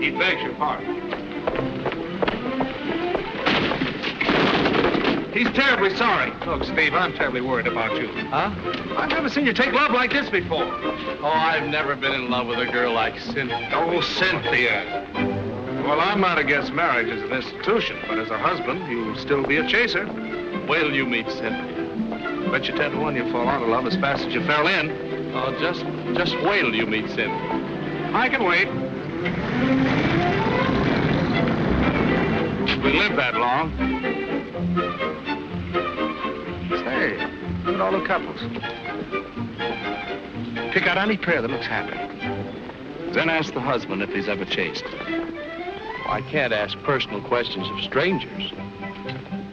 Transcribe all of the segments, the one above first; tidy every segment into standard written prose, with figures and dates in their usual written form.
He begs your pardon. He's terribly sorry. Look, Steve, I'm terribly worried about you. Huh? I've never seen you take love like this before. Oh, I've never been in love with a girl like Cynthia. Oh, Cynthia. Well, I'm not against marriage as an institution, but as a husband, you'll still be a chaser. Wait till you meet Cynthia. Bet you 10 to 1 you'll fall out of love as fast as you fell in. Oh, just wait till you meet Cynthia. I can wait. If we live that long. Say, look at all the couples. Pick out any pair that looks happy. Then ask the husband if he's ever chased. Well, I can't ask personal questions of strangers.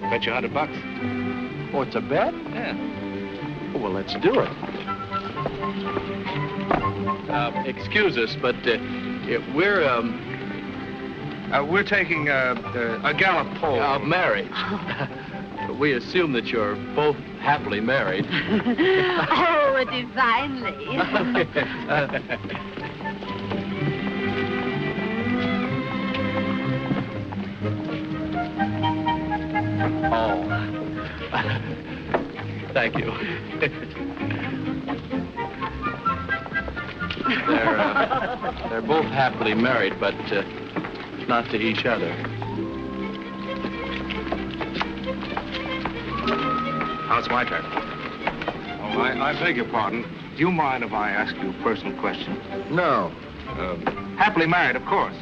Bet you $100. Oh, it's a bet? Yeah. Oh, well, let's do it. Excuse us, but we're taking a Gallup poll. Marriage. We assume that you're both happily married. Oh, divinely. Oh. Thank you. They're both happily married, but not to each other. Now it's my turn. Oh, I beg your pardon. Do you mind if I ask you a personal question? No. Happily married, of course.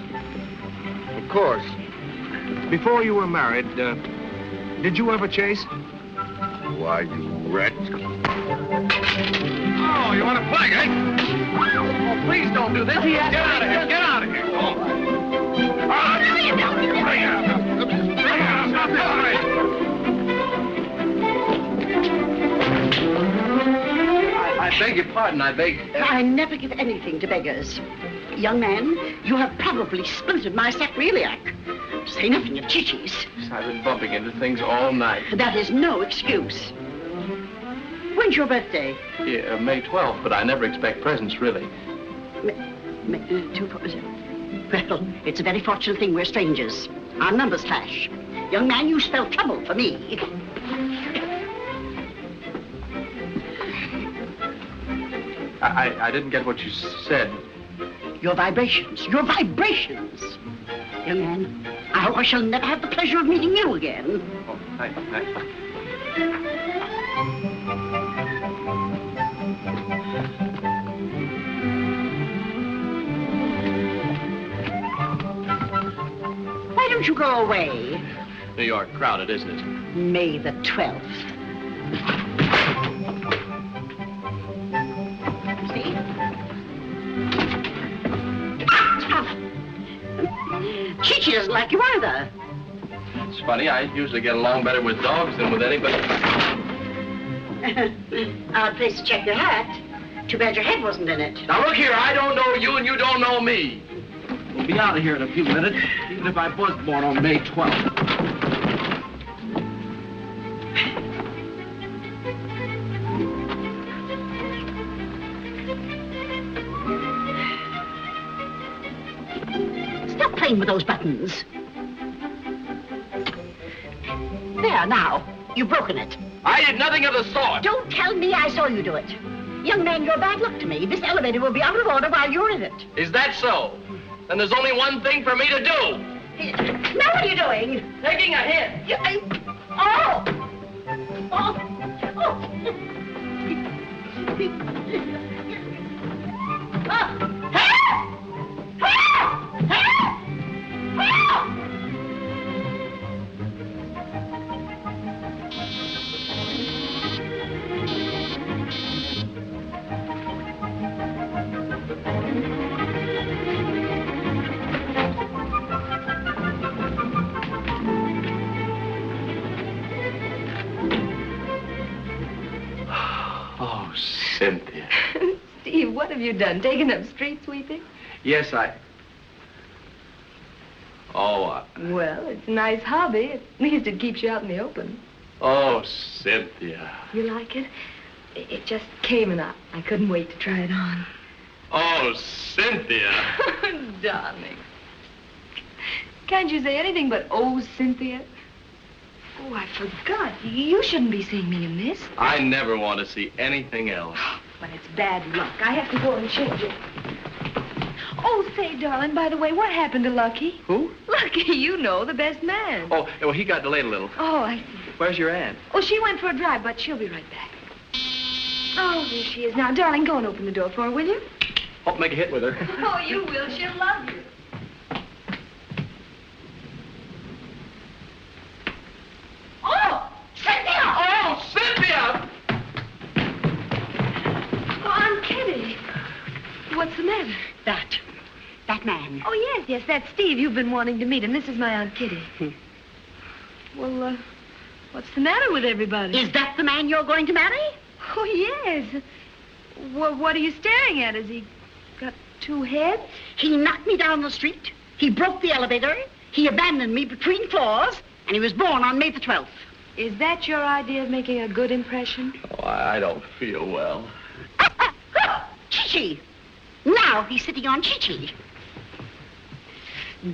Of course. Before you were married, did you ever chase? Why, you wretch. Oh, you want to play, eh? Oh, please don't do this. Get out of here. Get out of here. Oh. Bring it up. Stop this. I beg your pardon. I never give anything to beggars. Young man, you have probably splintered my sacroiliac. Say nothing of Chichi's. I've been bumping into things all night. That is no excuse. When's your birthday? Yeah, May 12th, but I never expect presents, really. Well, it's a very fortunate thing we're strangers. Our numbers clash. Young man, you spell trouble for me. I didn't get what you said. Your vibrations. Your vibrations. Young man, I hope I shall never have the pleasure of meeting you again. Oh, thank you. Why don't you go away? New York crowded, isn't it? May the 12th. See? Chichi doesn't like you either. It's funny, I usually get along better with dogs than with anybody. Odd place to check your hat. Too bad your head wasn't in it. Now look here, I don't know you and you don't know me. We'll be out of here in a few minutes, even if I was born on May 12th. Stop playing with those buttons. There, now. You've broken it. I did nothing of the sort. Don't tell me I saw you do it. Young man, you're bad luck to me. This elevator will be out of order while you're in it. Is that so? Then there's only one thing for me to do. Now what are you doing? Taking a hit. Oh! Oh! Oh! Oh, Cynthia. Steve, what have you done? Taken up street sweeping? Yes, Oh, Well, it's a nice hobby. At least it keeps you out in the open. Oh, Cynthia. You like it? It just came and I couldn't wait to try it on. Oh, Cynthia. Darling. Can't you say anything but, oh, Cynthia? Oh, I forgot. You shouldn't be seeing me in this. I never want to see anything else. But it's bad luck. I have to go and change it. Oh, say, darling, by the way, what happened to Lucky? Who? Lucky, you know, the best man. Oh, well, he got delayed a little. Oh, I see. Where's your aunt? Oh, she went for a drive, but she'll be right back. Oh, there she is. Now, darling, go and open the door for her, will you? Hope make a hit with her. Oh, you will. She'll love you. Oh, Cynthia! Oh, Cynthia! Oh, Aunt Kitty. What's the matter? That man. Oh, yes, that's Steve. You've been wanting to meet him. This is my Aunt Kitty. Well, what's the matter with everybody? Is that the man you're going to marry? Oh, yes. Well, what are you staring at? Has he got two heads? He knocked me down the street. He broke the elevator. He abandoned me between floors. And he was born on May the 12th. Is that your idea of making a good impression? Oh, I don't feel well. Chi-Chi. Now he's sitting on Chi-Chi.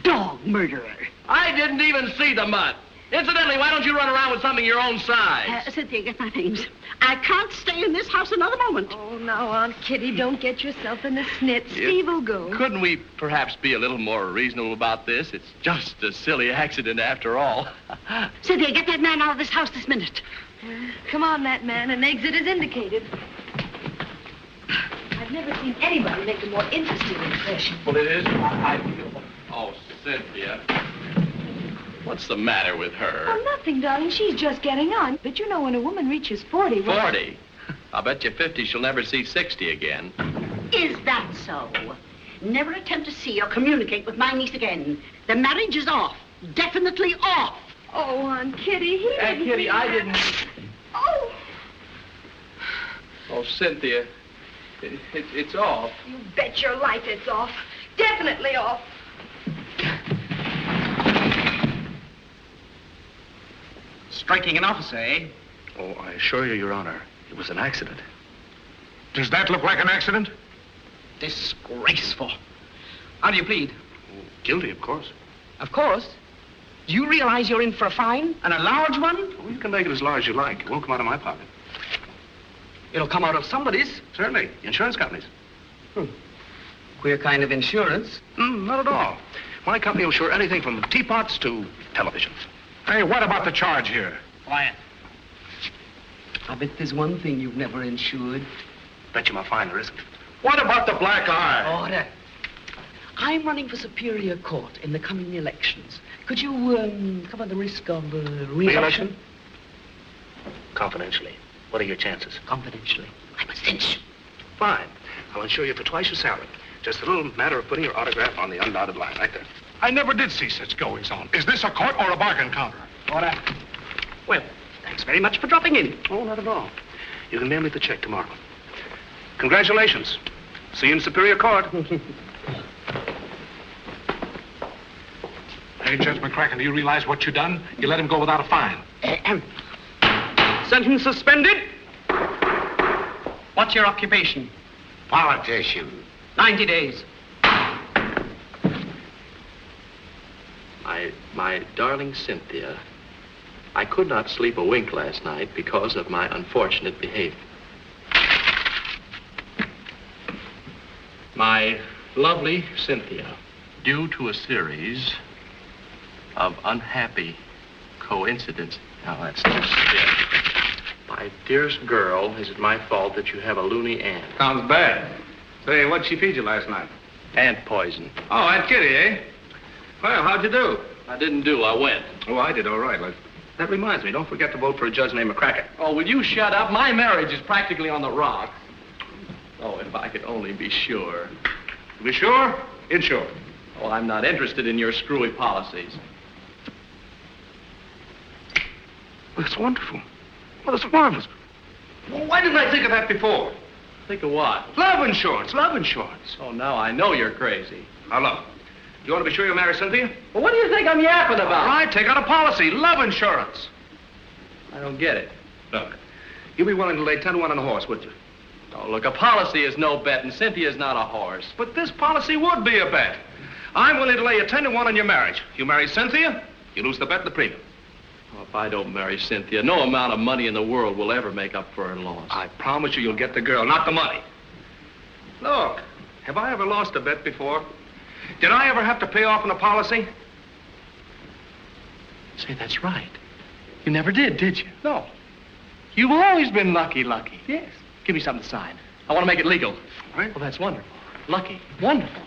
Dog murderer. I didn't even see the mutt. Incidentally, why don't you run around with something your own size? Cynthia, get my things. I can't stay in this house another moment. Oh, now, Aunt Kitty, don't get yourself in a snit. Steve will go. Couldn't we perhaps be a little more reasonable about this? It's just a silly accident after all. Cynthia, get that man out of this house this minute. Come on, that man. An exit is indicated. I've never seen anybody make a more interesting impression. Well, it is. I feel... Oh, Cynthia. What's the matter with her? Oh, nothing, darling. She's just getting on. But you know, when a woman reaches 40... 40? I'll bet you 50 she'll never see 60 again. Is that so? Never attempt to see or communicate with my niece again. The marriage is off. Definitely off. Oh, Aunt Kitty, he Aunt didn't... Kitty, I didn't... Oh! Oh, Cynthia, it's off. You bet your life it's off. Definitely off. Striking an officer, eh? Oh, I assure you, Your Honor, it was an accident. Does that look like an accident? Disgraceful. How do you plead? Guilty, of course. Of course. Do you realize you're in for a fine? And a large one? Well, you can make it as large as you like. It won't come out of my pocket. It'll come out of somebody's. Certainly. Insurance companies. Queer kind of insurance. Not at all. My company will insure anything from teapots to televisions. Hey, what about the charge here? Quiet. I bet there's one thing you've never insured. Bet you my fine there isn't. What about the black eye? Order. I'm running for Superior Court in the coming elections. Could you cover the risk of re-election? Confidentially. What are your chances? Confidentially. I'm a cinch. Fine. I'll insure you for twice your salary. Just a little matter of putting your autograph on the undotted line right there. I never did see such goings on. Is this a court or a bargain counter? Order. Well, thanks very much for dropping in. Oh, not at all. You can mail me the check tomorrow. Congratulations. See you in Superior Court. Hey, Judge McCracken, do you realize what you done? You let him go without a fine. Sentence suspended. What's your occupation? Politician. 90 days. My darling Cynthia, I could not sleep a wink last night because of my unfortunate behavior. My lovely Cynthia, due to a series of unhappy coincidences. Now, that's just it. My dearest girl, is it my fault that you have a loony aunt? Sounds bad. Say, what'd she feed you last night? Ant poison. Oh, Aunt Kitty, eh? Well, how'd you do? I didn't do, I went. Oh, I did all right. That reminds me, don't forget to vote for a judge named McCracken. Oh, will you shut up? My marriage is practically on the rocks. Oh, if I could only be sure. Be sure? Insure. Oh, I'm not interested in your screwy policies. That's wonderful. Well, that's marvelous. Well, why didn't I think of that before? Think of what? Love insurance, love insurance. Oh, now I know you're crazy. Now, look. You want to be sure you'll marry Cynthia? Well, what do you think I'm yapping about? All right, take out a policy. Love insurance. I don't get it. Look, you'd be willing to lay 10 to 1 on a horse, would you? Oh, look, a policy is no bet, and Cynthia's not a horse. But this policy would be a bet. I'm willing to lay a 10-to-1 on your marriage. You marry Cynthia, you lose the bet and the premium. Oh, if I don't marry Cynthia, no amount of money in the world will ever make up for her loss. I promise you'll get the girl, not the money. Look, have I ever lost a bet before? Did I ever have to pay off on a policy? Say, that's right. You never did you? No. You've always been lucky. Yes. Give me something to sign. I want to make it legal. Right. Well, that's wonderful. Lucky. Wonderful.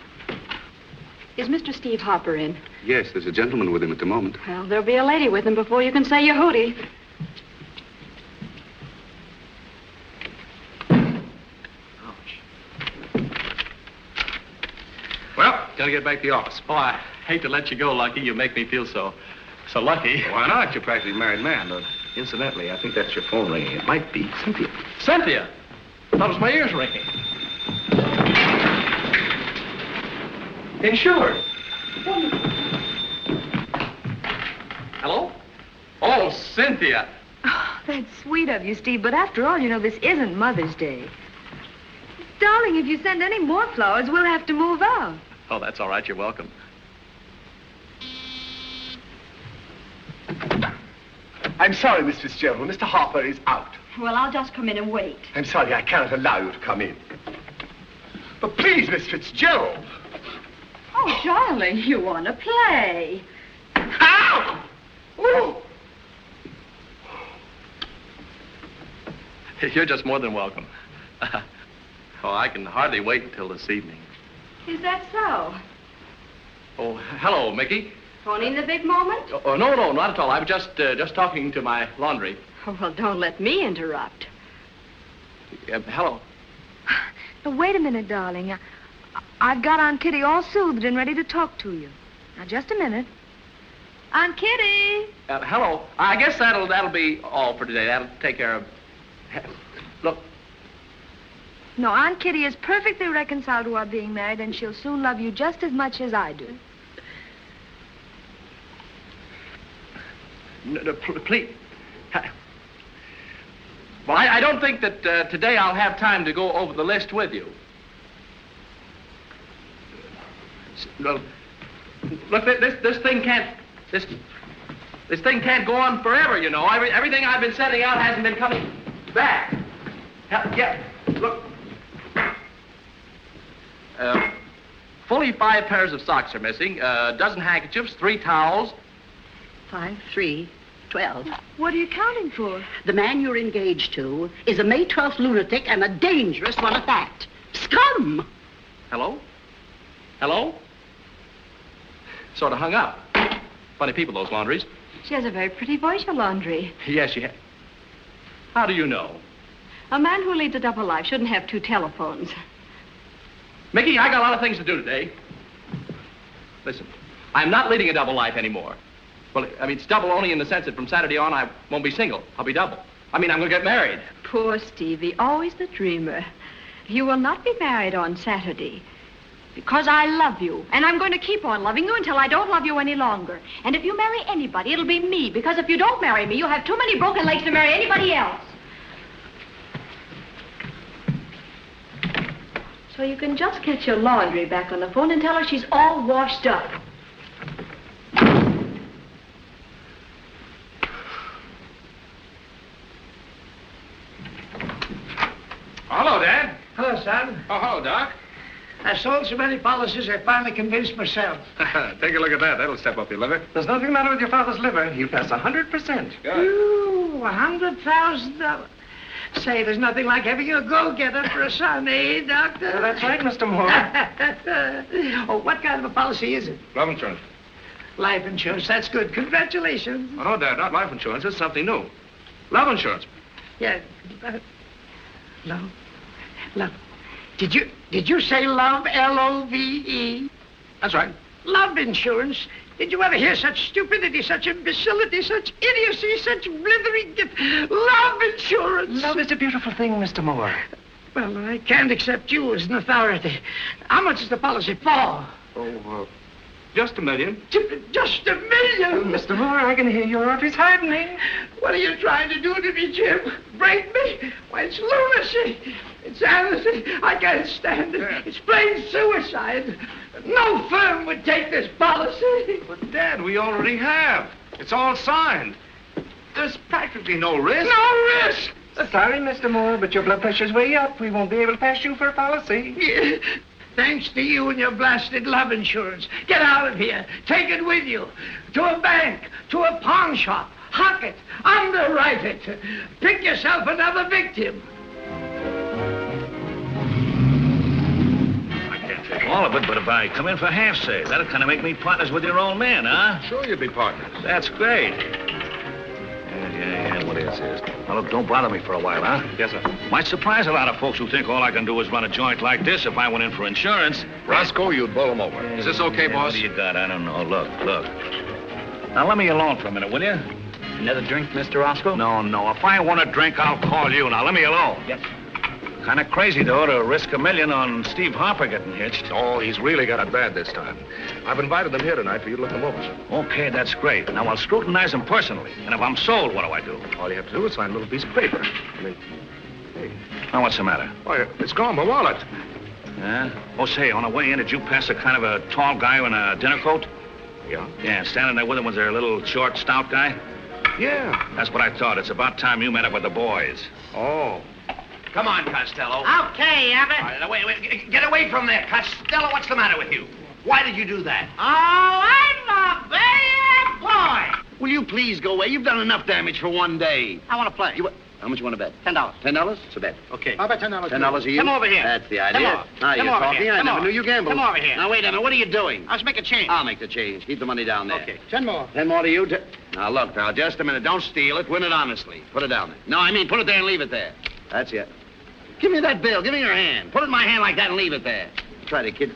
Is Mr. Steve Hopper in? Yes, there's a gentleman with him at the moment. Well, there'll be a lady with him before you can say your hootie. Well, gotta get back to the office. Oh, I hate to let you go, Lucky. You make me feel so lucky. Why not? You're practically a married man. But incidentally, I think that's your phone ringing. It might be Cynthia. Cynthia! I thought it was my ears ringing. Insured. Hello? Oh, Cynthia. Oh, that's sweet of you, Steve. But after all, you know, this isn't Mother's Day. Darling, if you send any more flowers, we'll have to move out. Oh, that's all right. You're welcome. I'm sorry, Miss Fitzgerald. Mr. Harper is out. Well, I'll just come in and wait. I'm sorry, I cannot allow you to come in. But please, Miss Fitzgerald. Oh, darling, you want to play. Ow! Oh! You're just more than welcome. Oh, I can hardly wait until this evening. Is that so? Oh, hello, Mickey. Phoning the big moment? Oh, no, not at all. I was just talking to my laundry. Oh, well, don't let me interrupt. Hello. Now, wait a minute, darling. I've got Aunt Kitty all soothed and ready to talk to you. Now, just a minute. Aunt Kitty! Hello. I guess that'll be all for today. That'll take care of... Look. No, Aunt Kitty is perfectly reconciled to our being married, and she'll soon love you just as much as I do. No, please. Well, I don't think that today I'll have time to go over the list with you. Well, look, this thing can't... This thing can't go on forever, you know. Everything I've been sending out hasn't been coming back. Yeah, look. Fully 5 pairs of socks are missing, a dozen handkerchiefs, 3 towels. 5, 3, 12. What are you counting for? The man you're engaged to is a May 12th lunatic and a dangerous one at that. Scum! Hello? Hello? Sort of hung up. Funny people, those laundries. She has a very pretty voice, your laundry. Yes, she has. How do you know? A man who leads a double life shouldn't have 2 telephones. Mickey, I got a lot of things to do today. Listen, I'm not leading a double life anymore. Well, I mean, it's double only in the sense that from Saturday on, I won't be single. I'll be double. I mean, I'm going to get married. Poor Stevie, always the dreamer. You will not be married on Saturday. Because I love you, and I'm going to keep on loving you until I don't love you any longer. And if you marry anybody, it'll be me, because if you don't marry me, you'll have too many broken legs to marry anybody else. So you can just get your laundry back on the phone and tell her she's all washed up. Hello, Dad. Hello, son. Oh, hello, Doc. I sold so many policies, I finally convinced myself. Take a look at that. That'll step up your liver. There's nothing the matter with your father's liver. You pass 100%. Good. Ooh, $100,000. Say, there's nothing like having a go-getter for a son, eh, Doctor? Well, that's right, Mr. Moore. Oh, what kind of a policy is it? Love insurance. Life insurance. That's good. Congratulations. Oh, no, Dad, not life insurance. It's something new. Love insurance. Yeah. Love. Love. Did you say love, L-O-V-E? That's right. Love insurance? Did you ever hear such stupidity, such imbecility, such idiocy, such blithering... Love insurance! Love is a beautiful thing, Mr. Moore. Well, I can't accept you as an authority. How much is the policy for? Oh, just $1 million. Just $1 million? Mr. Moore, I can hear your arteries hardening. What are you trying to do to me, Jim? Break me? Why, it's lunacy. It's Allison. I can't stand it. It's plain suicide. No firm would take this policy. But, Dad, we already have. It's all signed. There's practically no risk. No risk. Sorry, Mr. Moore, but your blood pressure's way up. We won't be able to pass you for a policy. Yeah. Thanks to you and your blasted love insurance. Get out of here. Take it with you. To a bank, to a pawn shop. Hock it. Underwrite it. Pick yourself another victim. I can't take all of it, but if I come in for half, say, that'll kind of make me partners with your old man, huh? Sure you'll be partners. That's great. Yeah, what is this? Now, look, don't bother me for a while, huh? Yes, sir. Might surprise a lot of folks who think all I can do is run a joint like this if I went in for insurance. Roscoe, you'd bowl him over. Is this okay, boss? What do you got? I don't know. Look. Now, let me alone for a minute, will you? Another drink, Mr. Roscoe? No. If I want a drink, I'll call you. Now, let me alone. Yes. Kind of crazy, though, to risk $1 million on Steve Harper getting hitched. Oh, he's really got it bad this time. I've invited them here tonight for you to look them over, sir. Okay, that's great. Now, I'll scrutinize them personally. And if I'm sold, what do I do? All you have to do is sign a little piece of paper. I mean, hey. Now, what's the matter? Why, it's gone, my wallet. Yeah? Oh, say, on the way in, did you pass a kind of a tall guy in a dinner coat? Yeah? Yeah, standing there with him was there a little short, stout guy? Yeah. That's what I thought. It's about time you met up with the boys. Oh. Come on, Costello. Okay, Abbott. All right, wait, get away from there. Costello, what's the matter with you? Why did you do that? Oh, I'm a bad boy. Will you please go away? You've done enough damage for one day. I want to play. How much you want to bet? $10. $10? It's a bet. Okay. How about $10? $10 a you? Come over here. That's the Come idea. on. Now you're Come over talking. here. I Come never on. knew you gambled. Come over here. Now, wait a minute. What are you doing? I was making change. I'll make the change. Keep the money down there. Okay. 10 more. 10 more to you. Now, look, now, just a minute. Don't steal it. Win it honestly. Put it down there. No, I mean, put it there and leave it there. That's it. Give me that bill. Give me your hand. Put it in my hand like that and leave it there. Try it, kid.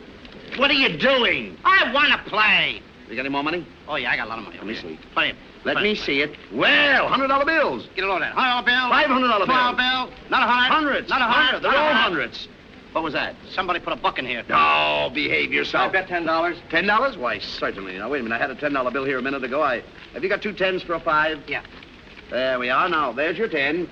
What are you doing? I want to play. You got any more money? Oh, yeah, I got a lot of money. Let me see. Play. Let me see it. Well, $100 bills. Get a load of that. $100 bill. $500 bill. $12 bill. Not 100. Hundreds. Not 100. They're all hundreds. What was that? Somebody put a buck in here. Oh, behave yourself. I bet $10. $10? Why, certainly. Now, wait a minute. I had a $10 bill here a minute ago. Have you got 2 10s for a 5? Yeah. There we are. Now, there's your 10.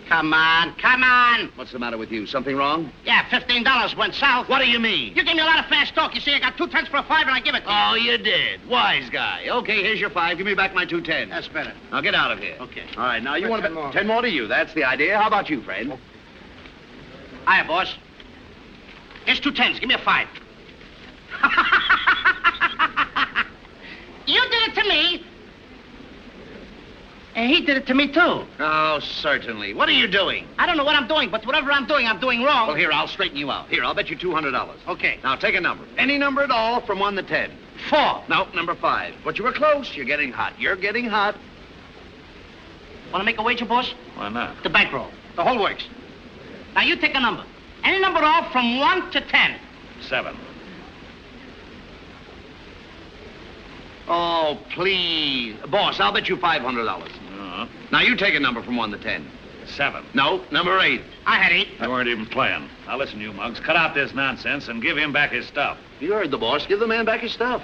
Come on. Come on. What's the matter with you? Something wrong? Yeah, $15 went south. What do you mean? You gave me a lot of fast talk. You see, I got 2 10s for a 5 and I give it to you. Oh, you did. Wise guy. Okay, here's your 5. Give me back my 2 10s. That's better. Now, get out of here. Okay. All right, now, you want 10 more. 10 more to you. That's the idea. How about you, friend? Hiya, boss. Here's 2 10s. Give me a 5. You did it to me. And he did it to me, too. Oh, certainly. What are you doing? I don't know what I'm doing, but whatever I'm doing wrong. Well, here, I'll straighten you out. Here, I'll bet you $200. Okay. Now, take a number. Any number at all from 1 to 10. 4. No, number 5. But you were close. You're getting hot. You're getting hot. Want to make a wager, boss? Why not? The bankroll. The whole works. Now, you take a number. Any number at all from 1 to 10. 7. Oh, please. Boss, I'll bet you $500. Now, you take a number from 1 to 10. 7. No, number 8. I had 8. You weren't even playing. Now, listen, you mugs. Cut out this nonsense and give him back his stuff. You heard the boss. Give the man back his stuff.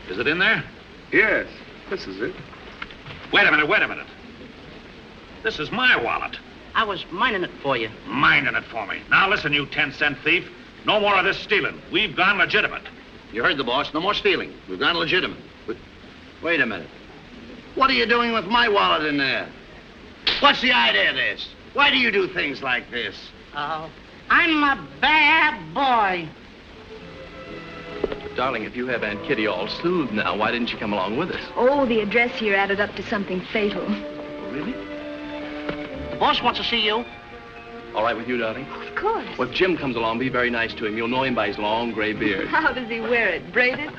Is it in there? Yes, this is it. Wait a minute. This is my wallet. I was mining it for you. Minding it for me. Now, listen, you 10-cent thief. No more of this stealing. We've gone legitimate. You heard the boss. No more stealing. We've gone legitimate. Wait a minute. What are you doing with my wallet in there? What's the idea of this? Why do you do things like this? Oh, I'm a bad boy. Darling, if you have Aunt Kitty all soothed now, why didn't you come along with us? Oh, the address here added up to something fatal. Really? The boss wants to see you. All right with you, darling? Of course. Well, if Jim comes along, be very nice to him. You'll know him by his long gray beard. How does he wear it? Braided?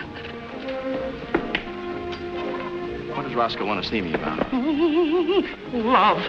What does Roscoe want to see me about? Love.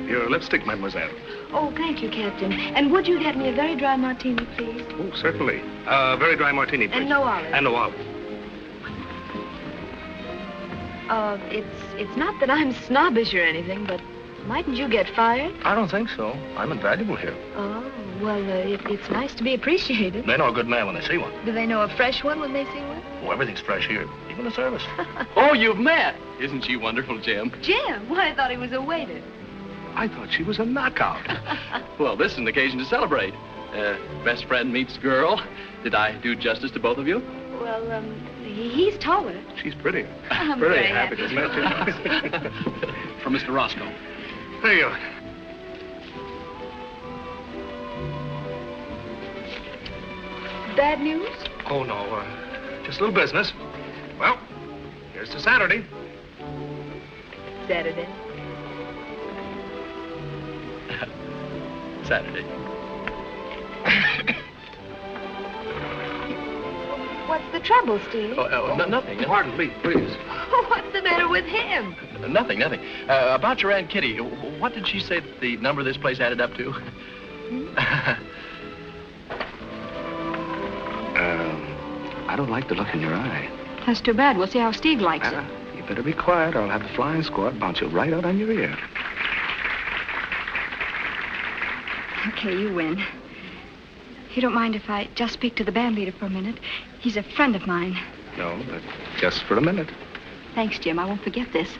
Your lipstick, mademoiselle. Oh, thank you, Captain. And would you get me a very dry martini, please? Oh, certainly. Very dry martini, please. And no olive. And no olive. It's not that I'm snobbish or anything, but mightn't you get fired? I don't think so. I'm invaluable here. Oh, well, it's nice to be appreciated. They know a good man when they see one. Do they know a fresh one when they see one? Oh, everything's fresh here, even the service. Oh, you've met. Isn't she wonderful, Jim? Jim? Why, I thought he was a waiter. I thought she was a knockout. Well, this is an occasion to celebrate. Best friend meets girl. Did I do justice to both of you? Well, he's taller. She's pretty. I'm very very happy happy. to meet you. From Mr. Roscoe. There you are. Bad news? Oh, no. Just a little business. Well, here's to Saturday. Saturday. Saturday. What's the trouble, Steve? Nothing. Pardon me, please. What's the matter with him? Nothing. About your Aunt Kitty, what did she say that the number of this place added up to? I don't like the look in your eye. That's too bad. We'll see how Steve likes it. You better be quiet or I'll have the flying squad bounce you right out on your ear. Okay, you win. You don't mind if I just speak to the band leader for a minute? He's a friend of mine. No, but just for a minute. Thanks, Jim. I won't forget this.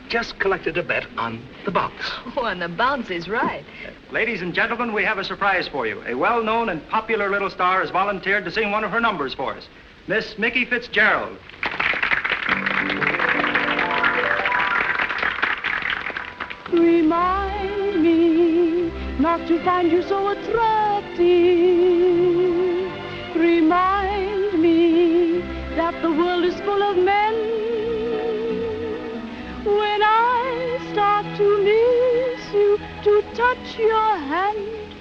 Just collected a bet on the bounce. Oh, and the bounce is right. Ladies and gentlemen, we have a surprise for you. A well-known and popular little star has volunteered to sing one of her numbers for us. Miss Mickey Fitzgerald. Remind me not to find you so attractive. Remind me that the world is full of men. When I start to miss you, to touch your hand,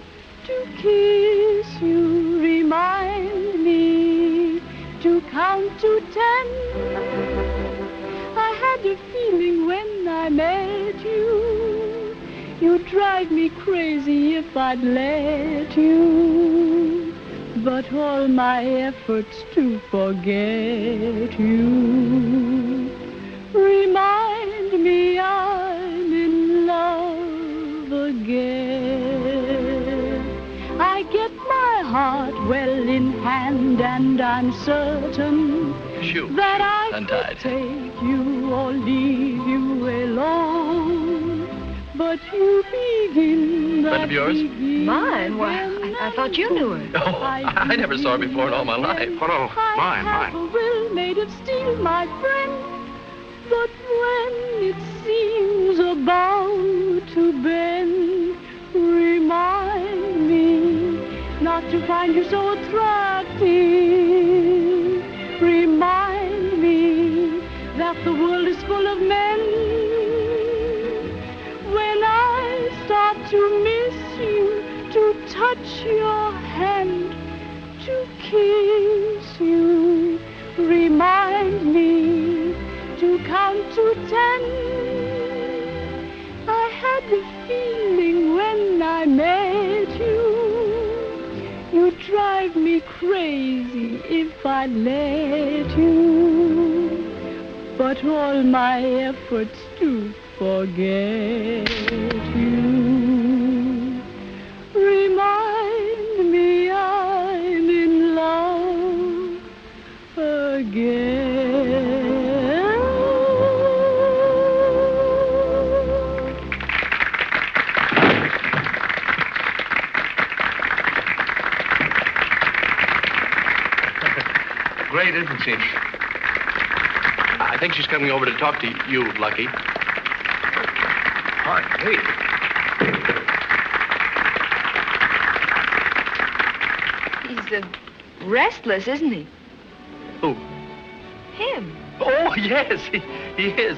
to kiss you, remind me to count to 10. I had a feeling when I met you, you'd drive me crazy if I'd let you. But all my efforts to forget you remind me I'm in love again. I get my heart well in hand, and I'm certain that I could take you or leave you alone. But you begin that. Friend of yours? Mine? Why, I thought you knew her. Oh, I never saw her before in all my life. Oh, no, mine. I have a will made of steel, my friend. But when it seems about to bend, remind me not to find you so attractive. Remind me that the world is full of men. When I start to miss you, to touch your hand, to kiss you, remind me to count to 10. I had a feeling when I met you, you'd drive me crazy if I'd let you. But all my efforts to forget you remind me I'm in love again. Great, isn't she? I think she's coming over to talk to you, Lucky. Pardon me. He's restless, isn't he? Who? Him. Oh, yes, he is.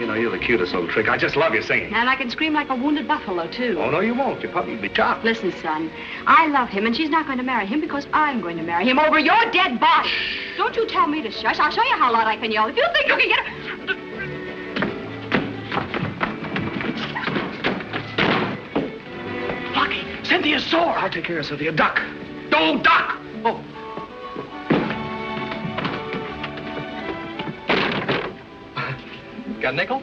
You know, you're the cutest little trick. I just love your singing. And I can scream like a wounded buffalo, too. Oh, no, you won't. You'll probably be chopped. Listen, son, I love him, and she's not going to marry him because I'm going to marry him over your dead body. Don't you tell me to shush. I'll show you how loud I can yell. If you think you can get her... Lucky, Cynthia's sore. I'll take care of Cynthia. Duck. Don't duck. Oh. Got a nickel?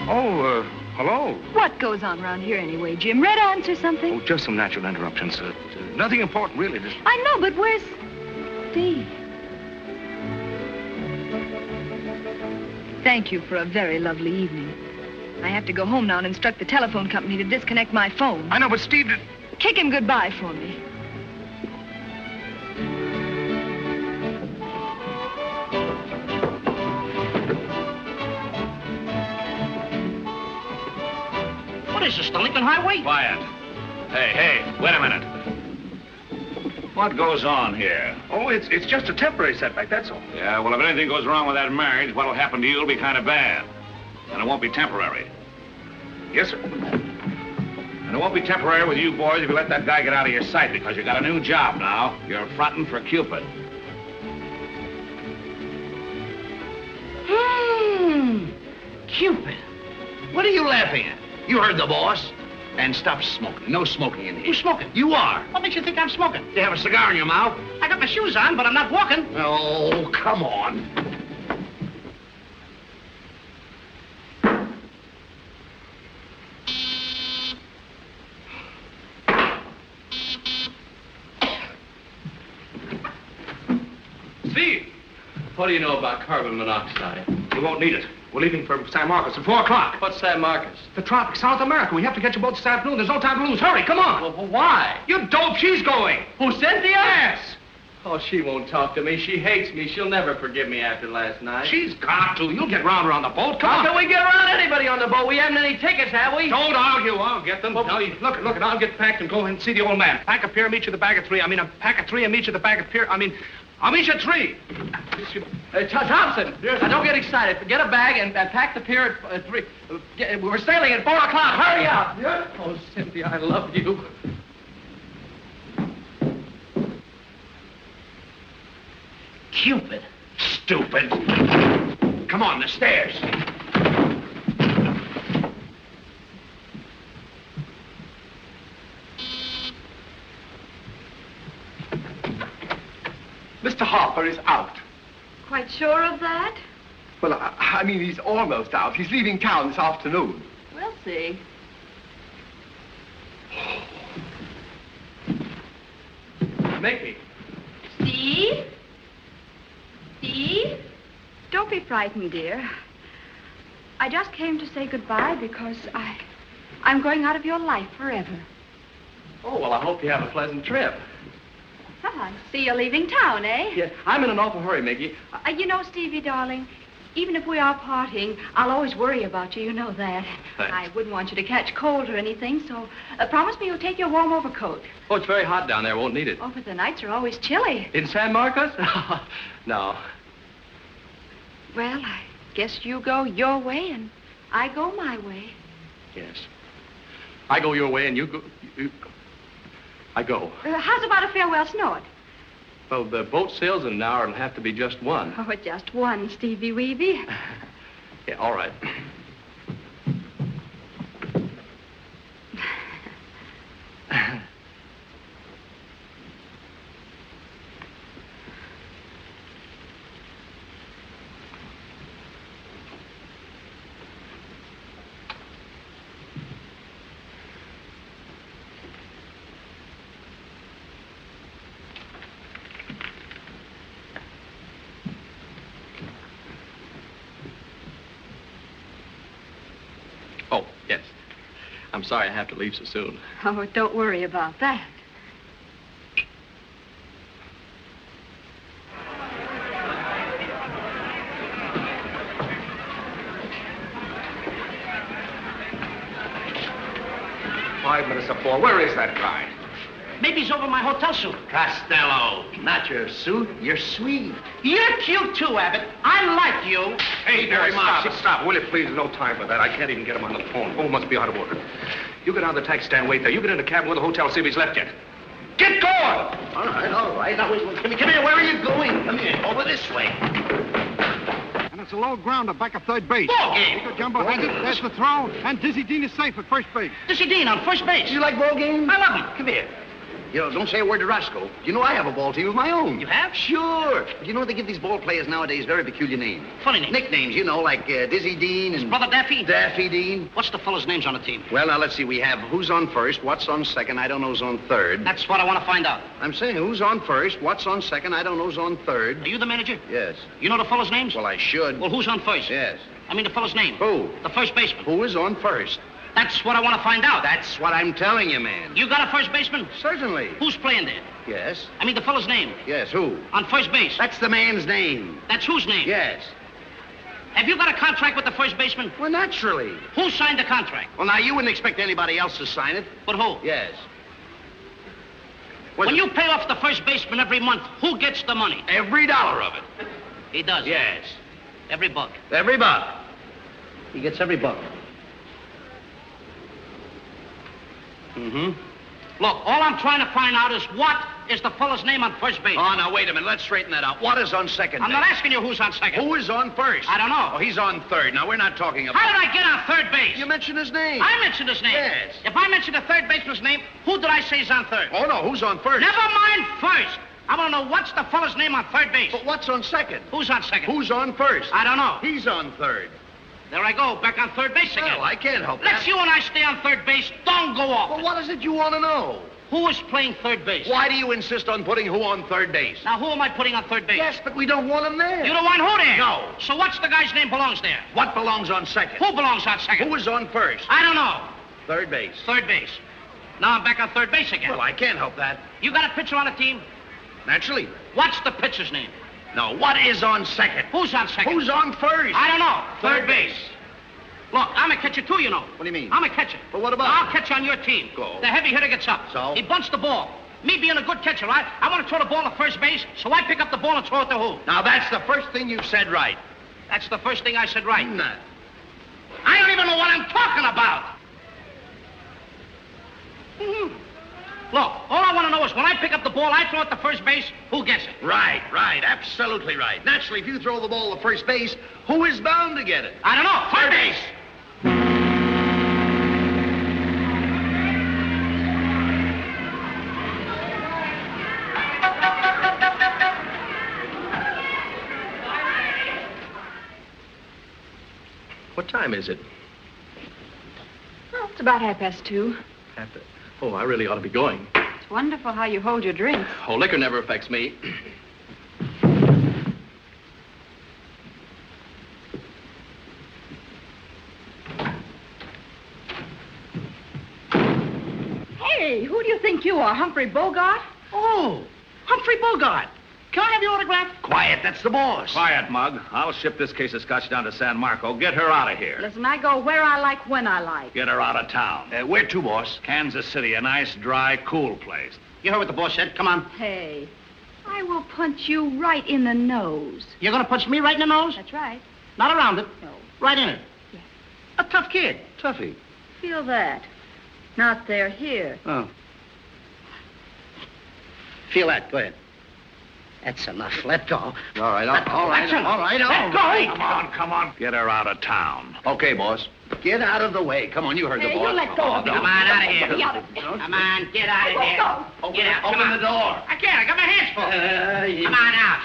Oh, hello. What goes on around here anyway, Jim? Red ants or something? Oh, just some natural interruptions. Nothing important, really. Just... I know, but where's Steve? Thank you for a very lovely evening. I have to go home now and instruct the telephone company to disconnect my phone. I know, but Steve did... Kick him goodbye for me. What is this, the Lincoln Highway? Quiet. Hey, wait a minute. What goes on here? Oh, it's just a temporary setback, that's all. Yeah, well, if anything goes wrong with that marriage, what'll happen to you will be kind of bad. And it won't be temporary. Yes, sir. And it won't be temporary with you boys if you let that guy get out of your sight, because you got a new job now. You're fronting for Cupid. Cupid. What are you laughing at? You heard the boss. And stop smoking. No smoking in here. Who's smoking? You are. What makes you think I'm smoking? You have a cigar in your mouth? I got my shoes on, but I'm not walking. Oh, come on. Steve! What do you know about carbon monoxide? You won't need it. We're leaving for San Marcos at 4 o'clock. What's San Marcos? The Tropics, South America. We have to get you both this afternoon. There's no time to lose. Hurry, come on. Well, why? You dope. She's going. Who, Cynthia? Yes. Oh, she won't talk to me. She hates me. She'll never forgive me after last night. She's got to. You'll get round her on the boat. Come How on. can we get around anybody on the boat? We haven't any tickets, have we? Don't argue. I'll get them. Now, look, and I'll get packed and go and see the old man. Pack a pier, meet you at the bag at 3. A pack of 3 and meet you at the bag at pier. I'll meet you at 3. Thompson, now don't get excited. Get a bag and pack the pier at 3. We're sailing at 4 o'clock. Hurry up. Yeah. Oh, Cynthia, I love you. Cupid. Stupid. Come on, the stairs. Mr. Harper is out. Quite sure of that? Well, I mean, he's almost out. He's leaving town this afternoon. We'll see. Mickey. Steve? Steve? Don't be frightened, dear. I just came to say goodbye because I'm going out of your life forever. Oh, well, I hope you have a pleasant trip. I see you're leaving town, eh? Yeah, I'm in an awful hurry, Mickey. You know, Stevie, darling, even if we are parting, I'll always worry about you. You know that. Thanks. I wouldn't want you to catch cold or anything, so promise me you'll take your warm overcoat. Oh, it's very hot down there. Won't need it. Oh, but the nights are always chilly. In San Marcos? No. Well, I guess you go your way and I go my way. Yes. I go your way and you go... I go. How's about a farewell snort? Well, the boat sails in an hour. It'll have to be just one. Oh, just one, Stevie Weevy. Yeah, all right. Oh, yes. I'm sorry I have to leave so soon. Oh, don't worry about that. Five minutes of 4. Where is that guy? Maybe he's over my hotel suit. Costello, not your suit, your suite. You're cute too, Abbott. I like you. Hey, Mary, stop. Will you please? No time for that. I can't even get him on the phone. Phone must be out of order. You go down to the taxi stand, wait there. You get in the cabin with the hotel, see if he's left yet. Get going! All right. Now, wait, come here. Where are you going? Come here. Over this way. And it's a low grounder back at third base. Ball game. Nico Jumbo has it. There's the throw. And Dizzy Dean is safe at first base. Dizzy Dean on first base. You like ball games? I love him. Come here. You know, don't say a word to Roscoe. You know I have a ball team of my own. You have? Sure. But you know they give these ball players nowadays very peculiar names. Funny names. Nicknames, you know, like Dizzy Dean and... His brother Daffy? Daffy Dean. What's the fellas' names on the team? Well, now, let's see. We have who's on first, what's on second, I don't know who's on third. That's what I want to find out. I'm saying who's on first, what's on second, I don't know who's on third. Are you the manager? Yes. You know the fellas' names? Well, I should. Well, who's on first? Yes. I mean the fellow's name. Who? The first baseman. Who is on first? That's what I want to find out. That's what I'm telling you, man. You got a first baseman? Certainly. Who's playing there? Yes. I mean the fellow's name. Yes, who? On first base. That's the man's name. That's whose name? Yes. Have you got a contract with the first baseman? Well, naturally. Who signed the contract? Well, now, you wouldn't expect anybody else to sign it. But who? Yes. When you pay off the first baseman every month, who gets the money? Every dollar of it. He does? Yes. Every buck? Every buck. He gets every buck. Mm-hmm. Look, all I'm trying to find out is what is the fellow's name on first base? Oh, now, wait a minute. Let's straighten that out. What is on second I'm base? not asking you who's on second. Who is on first? I don't know. Oh, he's on third. Now, we're not talking about... How did I get on third base? You mentioned his name. I mentioned his name. Yes. If I mentioned the third baseman's name, who did I say is on third? Oh, no. Who's on first? Never mind first. I want to know what's the fellow's name on third base. But what's on second? Who's on second? Who's on first? I don't know. He's on third. There I go, back on third base again. Well, I can't help Let's that. you and I stay on third base. Don't go off. Well, what is it you want to know? Who is playing third base? Why do you insist on putting who on third base? Now, who am I putting on third base? Yes, but we don't want him there. You don't want who there? No. So what's the guy's name belongs there? What belongs on second? Who belongs on second? Who is on first? I don't know. Third base. Third base. Now I'm back on third base again. Well, I can't help that. You got a pitcher on the team? Naturally. What's the pitcher's name? No, what is on second? Who's on second? Who's on first? I don't know. Third base. Look, I'm a catcher too, you know. What do you mean? I'm a catcher. But what about... I'll catch on your team. Go. The heavy hitter gets up. So? He bunts the ball. Me being a good catcher, I want to throw the ball to first base, so I pick up the ball and throw it to who? Now, that's the first thing you said right. That's the first thing I said right. No. I don't even know what I'm talking about. Look, all I want to know is when I pick up the ball, I throw it to first base, who gets it? Right. Absolutely right. Naturally, if you throw the ball to first base, who is bound to get it? I don't know. Third base. What time is it? Oh, it's about 2:30. Oh, I really ought to be going. It's wonderful how you hold your drink. Oh, liquor never affects me. Hey, who do you think you are, Humphrey Bogart? Oh, Humphrey Bogart. Can I have your autograph? Quiet, that's the boss. Quiet, Mug. I'll ship this case of scotch down to San Marco. Get her out of here. Listen, I go where I like, when I like. Get her out of town. Where to, boss? Kansas City, a nice, dry, cool place. You heard what the boss said. Come on. Hey, I will punch you right in the nose. You're going to punch me right in the nose? That's right. Not around it. No. Right in it. Yes. A tough kid. Tuffy. Feel that. Not there, here. Oh. Feel that. Go ahead. That's enough. Let go. All right. Let go. Come on. Get her out of town. Okay, boss. Get out of the way. Come on, you heard the boss. You let go of me. Come on, out of here. Come on, get out of here. Get out. Come Open on. the door. I can't. I got my hands full. Come on out.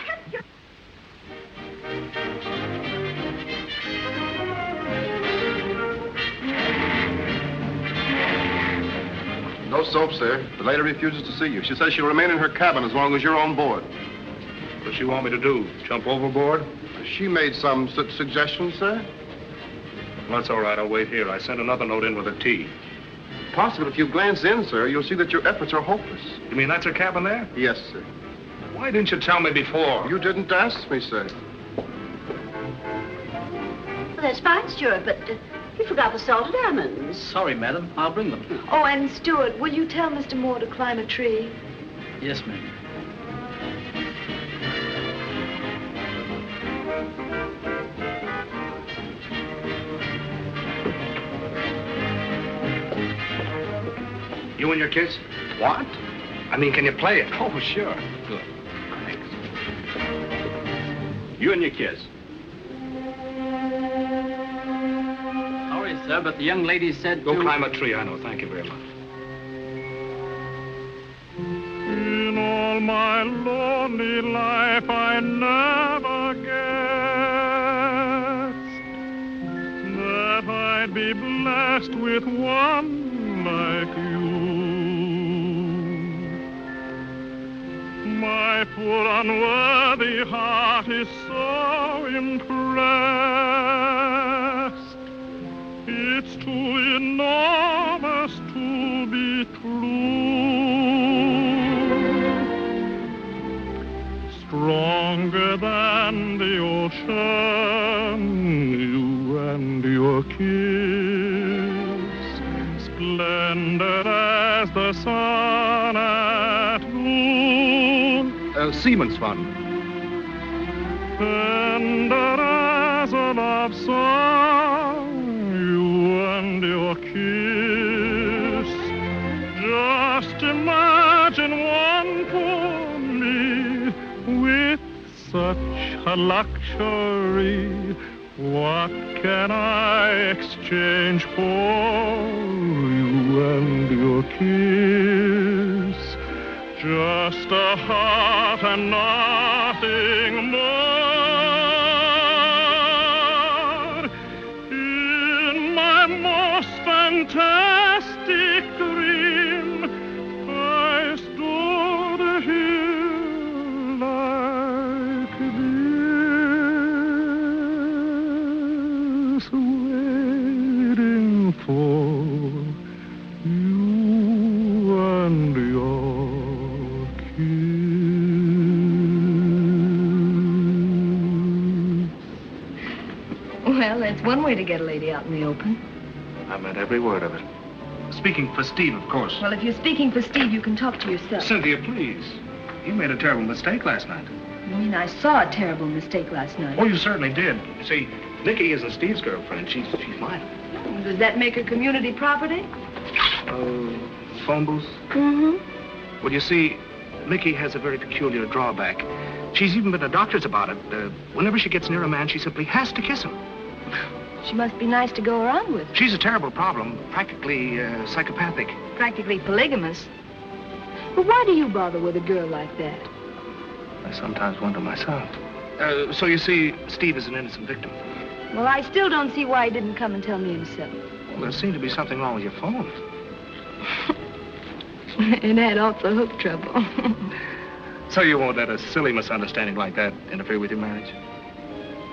No soap, sir. The lady refuses to see you. She says she'll remain in her cabin as long as you're on board. What does she want me to do? Jump overboard? She made some suggestions, sir. Well, that's all right. I'll wait here. I sent another note in with a T. Possible. If you glance in, sir, you'll see that your efforts are hopeless. You mean that's her cabin there? Yes, sir. Why didn't you tell me before? You didn't ask me, sir. Well, that's fine, Stuart, but You forgot the salted almonds. Sorry, madam. I'll bring them. Oh, and Stuart, will you tell Mr. Moore to climb a tree? Yes, ma'am. You and your kids? What? I mean, can you play it? Oh, sure. Good. Thanks. You and your kids. Sorry, sir, but the young lady said Go climb a tree, I know. Thank you very much. In all my lonely life, I never guessed that I'd be blessed with one like you. My poor unworthy heart is so impressed. It's too enormous to be true. Stronger than the ocean, you and your kiss. Splendid as the sun at noon. Seaman's fun. Tender as a love song, you and your kiss. Just imagine one for me with such a luxury. What can I exchange for you and your kiss? Just a heart and nothing more. In my most fantastic dream, I stood here like this, waiting for you and your. Well, that's one way to get a lady out in the open. I meant every word of it. Speaking for Steve, of course. Well, if you're speaking for Steve, you can talk to yourself. Cynthia, please. You made a terrible mistake last night. You mean I saw a terrible mistake last night? Oh, you certainly did. You see, Nikki isn't Steve's girlfriend. She's mine. Does that make her community property? Phone booth? Mm-hmm. Well, you see, Nikki has a very peculiar drawback. She's even been to doctors about it. Whenever she gets near a man, she simply has to kiss him. She must be nice to go around with. She's a terrible problem, practically psychopathic. Practically polygamous. But why do you bother with a girl like that? I sometimes wonder myself. So you see, Steve is an innocent victim. Well, I still don't see why he didn't come and tell me himself. Well, there seemed to be something wrong with your phone. It had off the hook trouble. So you won't let a silly misunderstanding like that interfere with your marriage?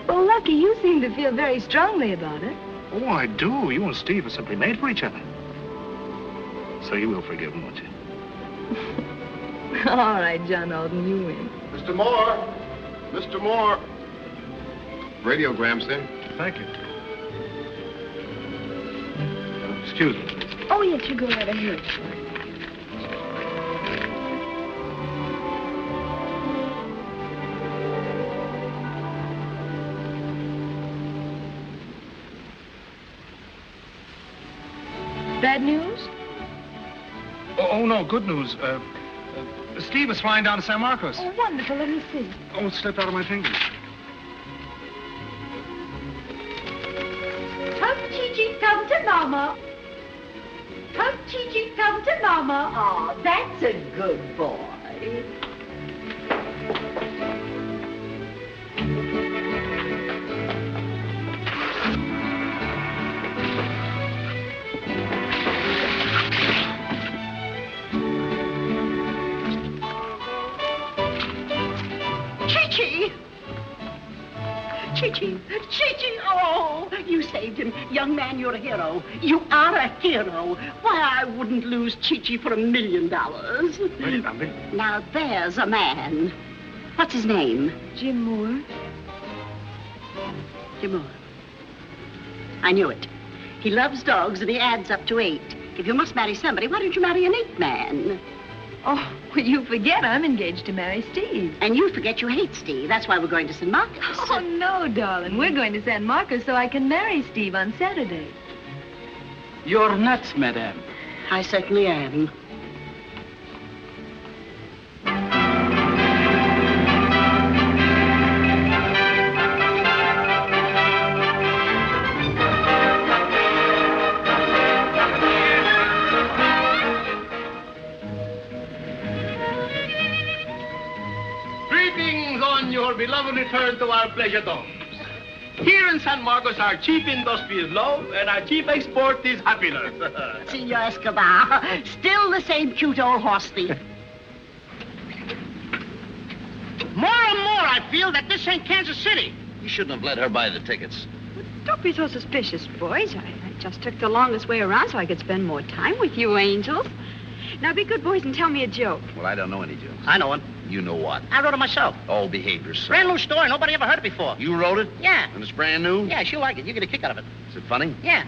Well, Lucky, you seem to feel very strongly about it. Oh, I do. You and Steve are simply made for each other. So you will forgive him, won't you? All right, John Alden, you win. Mr. Moore! Mr. Moore! Radiogram, sir. Thank you. Excuse me. Oh, yes, you go right ahead. Bad news? Oh, no, good news. Steve is flying down to San Marcos. Oh, wonderful. Let me see. Oh, it slipped out of my fingers. Come, Chi-Chi, come to Mama. Come, Chi-Chi, come to Mama. Oh, that's a good boy. Chi-Chi, Chi-Chi, oh, you saved him. Young man, you're a hero. You are a hero. Why, I wouldn't lose Chi-Chi for $1 million. Wait, Now, there's a man. What's his name? Jim Moore. Jim Moore. I knew it. He loves dogs, and he adds up to 8. If you must marry somebody, why don't you marry an 8 man? Oh, well, you forget I'm engaged to marry Steve. And you forget you hate Steve. That's why we're going to San Marcos. Oh, no, darling. We're going to San Marcos so I can marry Steve on Saturday. You're nuts, madame. I certainly am. Your beloved return to our pleasure domes. Here in San Marcos, our chief industry is love, and our chief export is happiness. Senor Escobar, still the same cute old horse thief. More and more, I feel that this ain't Kansas City. You shouldn't have let her buy the tickets. Don't be so suspicious, boys. I just took the longest way around so I could spend more time with you angels. Now be good boys and tell me a joke. Well, I don't know any jokes. I know one. You know what? I wrote it myself. Oh, behave yourself. Brand new story. Nobody ever heard it before. You wrote it? Yeah. And it's brand new? Yeah, she'll like it. You get a kick out of it. Is it funny? Yeah.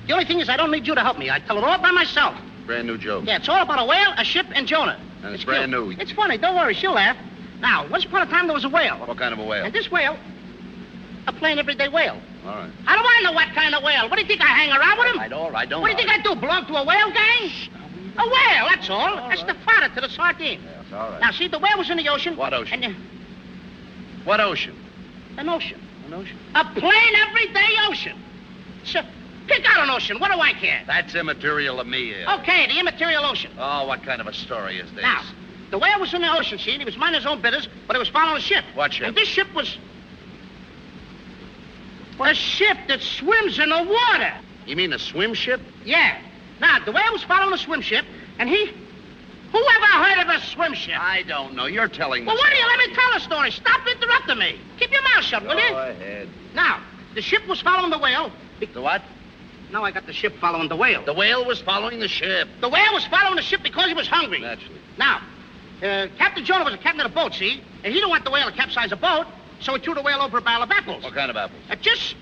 The only thing is I don't need you to help me. I tell it all by myself. Brand new joke. Yeah, it's all about a whale, a ship, and Jonah. And it's brand new. It's funny. Don't worry. She'll laugh. Now, once upon a time, there was a whale. What kind of a whale? And this whale, a plain, everyday whale. All right. How do I know what kind of whale? What do you think I hang around with him? All right, don't. What do you think I do? Belong to a whale gang? A whale, that's all. That's the fodder to the sardine. Yes, all right. Now, see, the whale was in the ocean. What ocean? And, what ocean? an ocean. An ocean? A plain, everyday ocean. So, pick out an ocean. What do I care? That's immaterial to me. Okay, the immaterial ocean. Oh, what kind of a story is this? Now, the whale was in the ocean, see, and he was minding his own business, but he was following a ship. What ship? And this ship was... a ship that swims in the water. You mean a swim ship? Yeah. Now, the whale was following a swim ship, and he... Whoever heard of a swim ship? I don't know. You're telling me. Well, why do you let me tell a story? Stop interrupting me. Keep your mouth shut, will you? Go ahead. Now, the ship was following the whale. The what? No, I got the ship following the whale. The whale was following the ship. The whale was following the ship because he was hungry. Naturally. Now, Captain Jonah was the captain of the boat, see? And he didn't want the whale to capsize a boat, so he threw the whale over a barrel of apples. What kind of apples? Just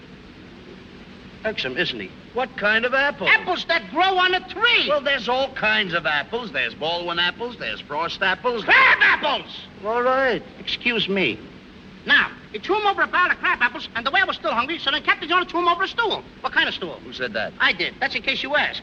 irksome, isn't he? What kind of apples? Apples that grow on a tree. Well, there's all kinds of apples. There's Baldwin apples. There's frost apples. Crab apples! All right. Excuse me. Now, he threw him over a barrel of crab apples, and the whale was still hungry, so then Captain Jonah threw him over a stool. What kind of stool? Who said that? I did. That's in case you ask.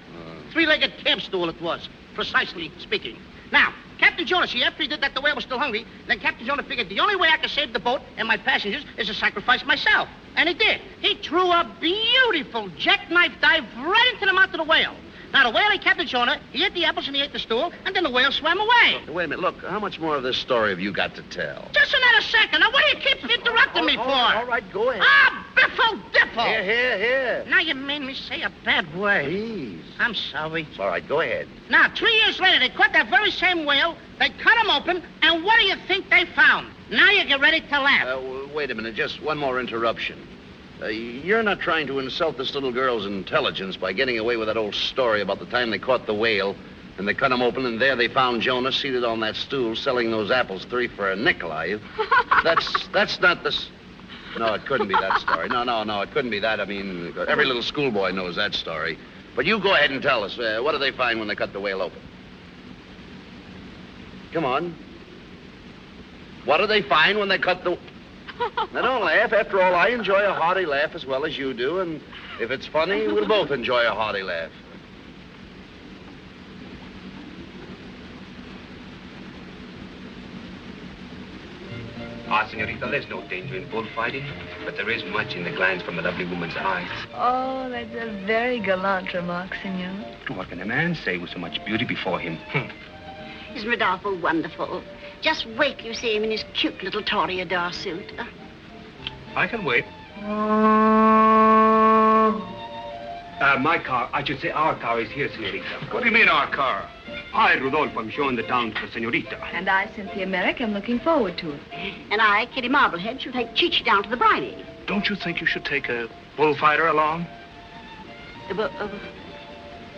Three-legged camp stool it was, precisely speaking. Now, Captain Jonah, see, after he did that, the whale was still hungry. Then Captain Jonah figured the only way I could save the boat and my passengers is to sacrifice myself. And he did. He threw a beautiful jackknife dive right into the mouth of the whale. Now, the whale ate Captain Jonah, he ate the apples and he ate the stool, and then the whale swam away. Wait a minute. Look, how much more of this story have you got to tell? Just another second. Now, what do you keep interrupting me for? All right, go ahead. Ah, biffle dipple. Here. Now you made me say a bad word. Please. I'm sorry. All right, go ahead. Now, 3 years later, they caught that very same whale. They cut him open, and what do you think they found? Now you get ready to laugh. Wait a minute. Just one more interruption. You're not trying to insult this little girl's intelligence by getting away with that old story about the time they caught the whale and they cut him open and there they found Jonah seated on that stool selling those apples 3 for a nickel, are you? That's not the... No, it couldn't be that story. No, it couldn't be that. I mean, every little schoolboy knows that story. But you go ahead and tell us. What did they find when they cut the whale open? Come on. What did they find when they cut the... Now, don't laugh. After all, I enjoy a hearty laugh as well as you do, and if it's funny, we'll both enjoy a hearty laugh. Ah, senorita, there's no danger in bullfighting, but there is much in the glance from a lovely woman's eyes. Oh, that's a very gallant remark, senor. What can a man say with so much beauty before him? Isn't Rodolfo wonderful? Just wait till you see him in his cute little toreador suit. I can wait. My car, I should say our car is here, senorita. What do you mean, our car? I, Rodolfo, am showing the town to the senorita. And I, Cynthia Merrick, am looking forward to it. And I, Kitty Marblehead, shall take Chi-Chi down to the bridie. Don't you think you should take a bullfighter along?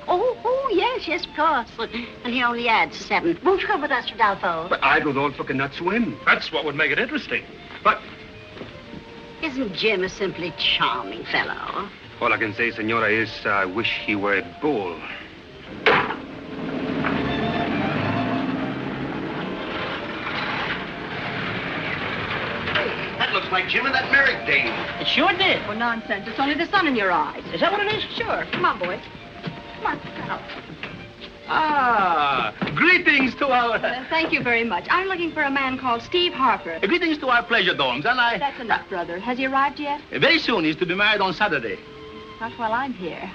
Oh, yes, of course. And he only adds 7. Won't you come with us, Rodolfo? But I, Rodolfo, cannot swim. That's what would make it interesting. But... Isn't Jim a simply charming fellow? All I can say, senora, is I wish he were a bull. That looks like Jim and that married dame. It sure did. Well, nonsense. It's only the sun in your eyes. Is that what it is? Sure. Come on, boys. Come on. Out. Ah, greetings to our... Thank you very much. I'm looking for a man called Steve Harper. Greetings to our pleasure domes, and I... That's enough, brother. Has he arrived yet? Very soon. He's to be married on Saturday. Not while I'm here.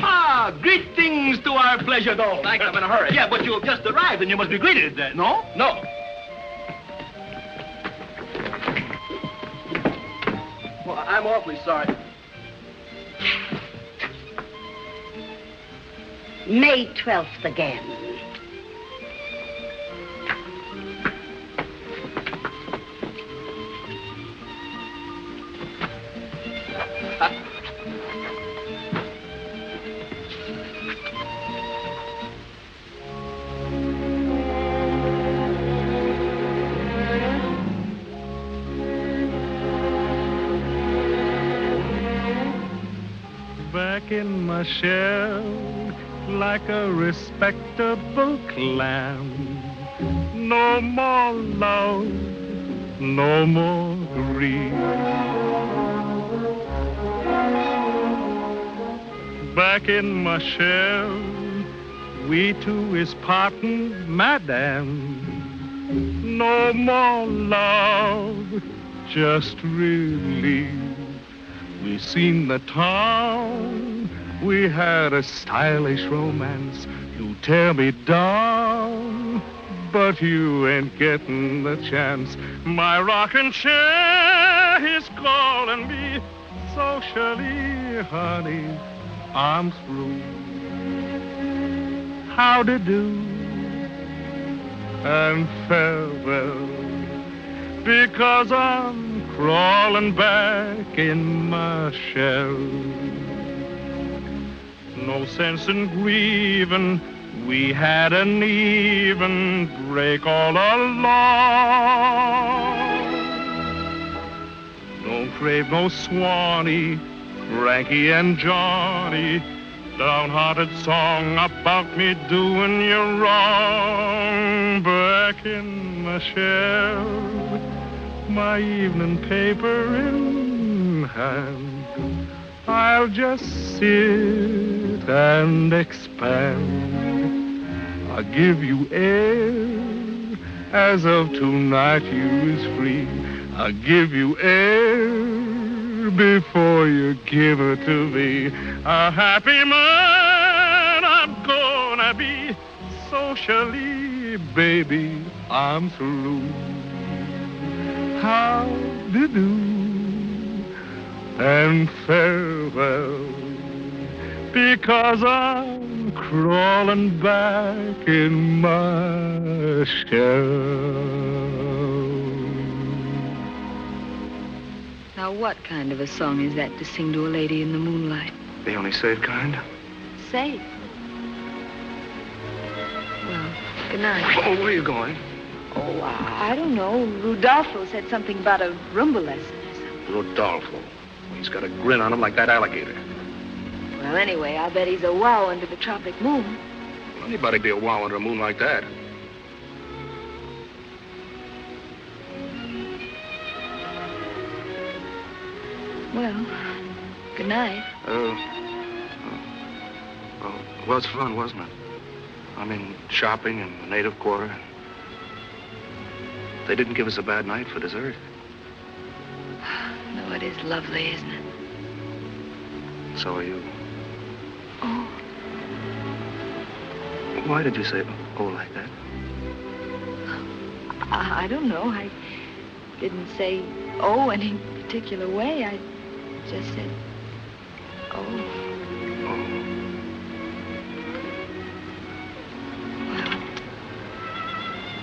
Ah, greetings to our pleasure dome. Thanks, I'm in a hurry. Yeah, but you have just arrived and you must be greeted, no? No. Well, I'm awfully sorry. May 12th again. Back in my shell, like a respectable clam. No more love, no more grief. Back in my shell, we two is parting, madam. No more love, just relief. We seen the town, we had a stylish romance. You tear me down, but you ain't getting the chance. My rocking chair is calling me socially, honey. I'm through. Howdy do and farewell, because I'm crawling back in my shell. No sense in grieving, we had an even break all along. Don't crave no Swanee, Frankie and Johnny, downhearted song about me doing you wrong. Back in my shell, my evening paper in hand, I'll just sit and expand. I'll give you air, as of tonight you is free. I'll give you air before you give it to me. A happy man I'm gonna be, socially, baby, I'm through. Howdy-do and farewell, because I'm crawling back in my shell. Now, what kind of a song is that to sing to a lady in the moonlight? The only safe kind? Safe? Well, good night. Oh, where are you going? Oh, I don't know. Rudolfo said something about a rumba lesson or something. Rodolfo. He's got a grin on him like that alligator. Well, anyway, I bet he's a wow under the tropic moon. Well, anybody'd be a wow under a moon like that. Well, good night. Well, it's fun, wasn't it? I mean, shopping in the native quarter. They didn't give us a bad night for dessert. No, it is lovely, isn't it? So are you. Oh. Why did you say oh like that? I don't know. I didn't say oh any particular way. I just said oh. Well,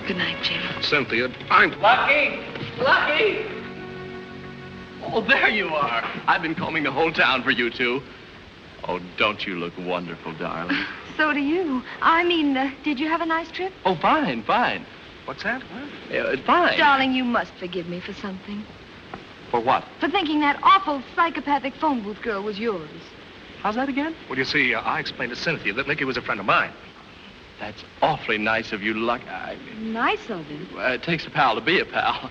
good night, Jim. Cynthia, I'm... Lucky! Lucky! Oh, there you are. I've been combing the whole town for you two. Oh, don't you look wonderful, darling? So do you. I mean, did you have a nice trip? Oh, fine. What's that? Fine. Darling, you must forgive me for something. For what? For thinking that awful psychopathic phone booth girl was yours. How's that again? Well, you see, I explained to Cynthia that Mickey was a friend of mine. That's awfully nice of you, Luck. Nice of him. It takes a pal to be a pal.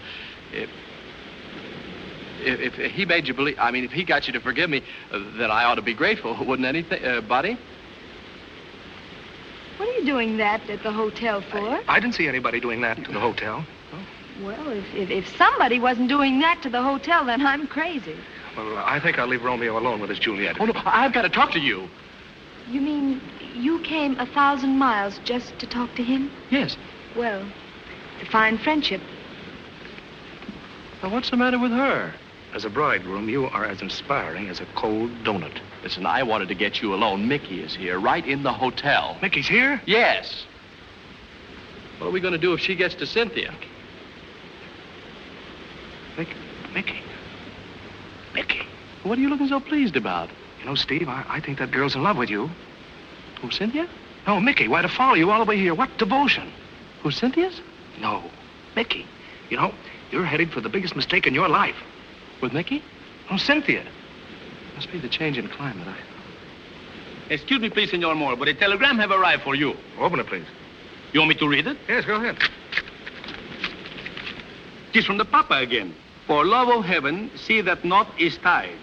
If he made you believe, if he got you to forgive me, then I ought to be grateful, wouldn't anything, Buddy? What are you doing that at the hotel for? I didn't see anybody doing that to the hotel. Well, if somebody wasn't doing that to the hotel, then I'm crazy. Well, I think I'll leave Romeo alone with his Juliet. Oh, no, I've got to talk to you. You mean you came 1,000 miles just to talk to him? Yes. Well, to find friendship. Now, what's the matter with her? As a bridegroom, you are as inspiring as a cold donut. Listen, I wanted to get you alone. Mickey is here, right in the hotel. Mickey's here? Yes. What are we going to do if she gets to Cynthia? Mickey. What are you looking so pleased about? You know, Steve, I think that girl's in love with you. Who, Cynthia? No, Mickey. Why, to follow you all the way here. What devotion? Who, Cynthia's? No, Mickey. You know, you're headed for the biggest mistake in your life. With Mickey? Oh, Cynthia. Must be the change in climate. Excuse me, please, Senor Moore, but a telegram have arrived for you. Open it, please. You want me to read it? Yes, go ahead. It is from the Papa again. For love of heaven, see that knot is tied.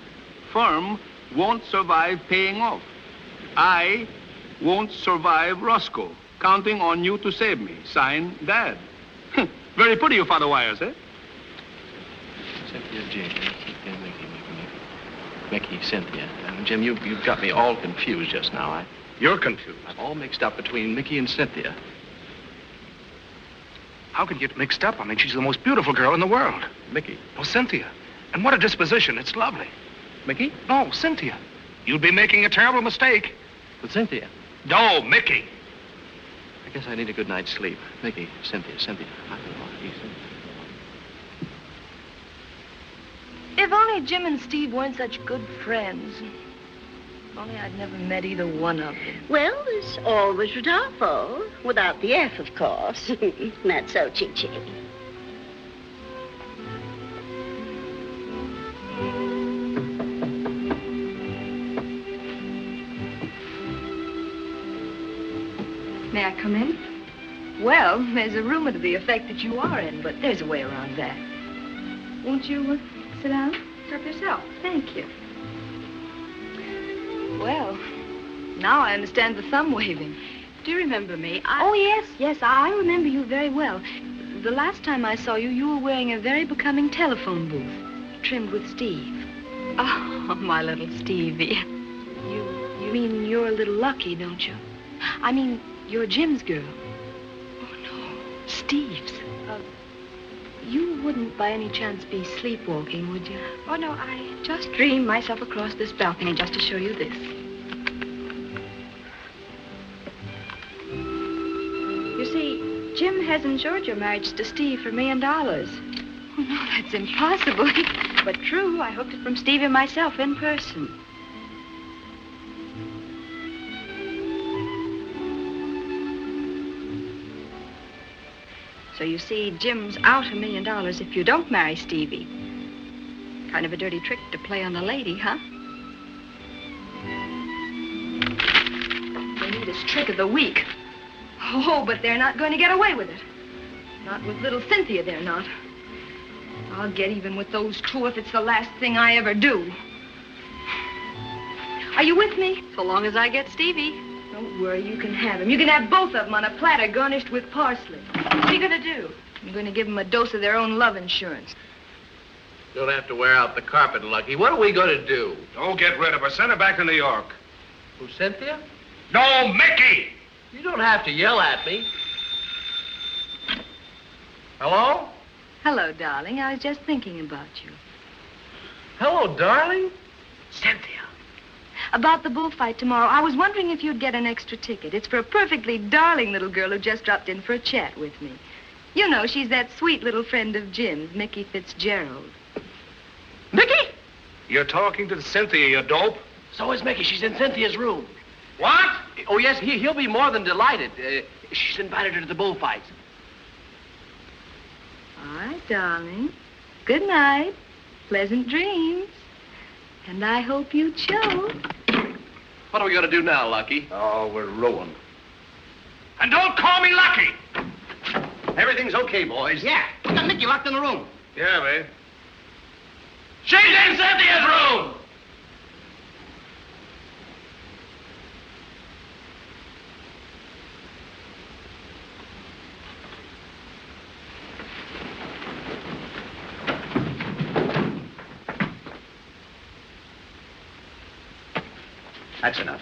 Firm won't survive paying off. I won't survive Roscoe. Counting on you to save me. Signed, Dad. Very pretty, your father wires, eh? Cynthia, Jim. Mickey, Cynthia. Jim, you've got me all confused just now. You're confused? I'm all mixed up between Mickey and Cynthia. How could you get mixed up? She's the most beautiful girl in the world. Mickey. Oh, Cynthia. And what a disposition. It's lovely. Mickey? No, Cynthia. You'd be making a terrible mistake. With Cynthia? No, Mickey. I guess I need a good night's sleep. Mickey, Cynthia. If only Jim and Steve weren't such good friends. If only I'd never met either one of them. Well, it's always Rodolfo. Without the F, of course. Not so, Chi-Chi. May I come in? Well, there's a rumor to the effect that you are in, but there's a way around that. Won't you sit down? Help yourself. Thank you. Well, now I understand the thumb waving. Do you remember me? Oh, yes, I remember you very well. The last time I saw you, you were wearing a very becoming telephone booth, trimmed with Steve. Oh, my little Stevie. You mean you're a little lucky, don't you? I mean, you're Jim's girl. Oh, no, Steve's. You wouldn't by any chance be sleepwalking, would you? Oh, no, I just dreamed myself across this balcony just to show you this. You see, Jim has insured your marriage to Steve for $1 million. Oh, no, that's impossible. But true, I hooked it from Stevie myself in person. So you see, Jim's out $1 million if you don't marry Stevie. Kind of a dirty trick to play on a lady, huh? They need his trick of the week. Oh, but they're not going to get away with it. Not with little Cynthia, they're not. I'll get even with those two if it's the last thing I ever do. Are you with me? So long as I get Stevie. Don't worry, you can have him. You can have both of them on a platter garnished with parsley. What are you going to do? I'm going to give them a dose of their own love insurance. Don't have to wear out the carpet, Lucky. What are we going to do? Don't get rid of her. Send her back to New York. Who, Cynthia? No, Mickey! You don't have to yell at me. Hello? Hello, darling. I was just thinking about you. Hello, darling? Cynthia. About the bullfight tomorrow. I was wondering if you'd get an extra ticket. It's for a perfectly darling little girl who just dropped in for a chat with me. You know, she's that sweet little friend of Jim's, Mickey Fitzgerald. Mickey? You're talking to Cynthia, you dope. So is Mickey. She's in Cynthia's room. What? Oh, yes, he'll be more than delighted. She's invited her to the bullfights. All right, darling. Good night. Pleasant dreams. And I hope you choke. What are we going to do now, Lucky? Oh, we're ruined. And don't call me Lucky. Everything's okay, boys. Yeah, we got Mickey locked in the room. Yeah, babe. She's in Cynthia's room! That's enough.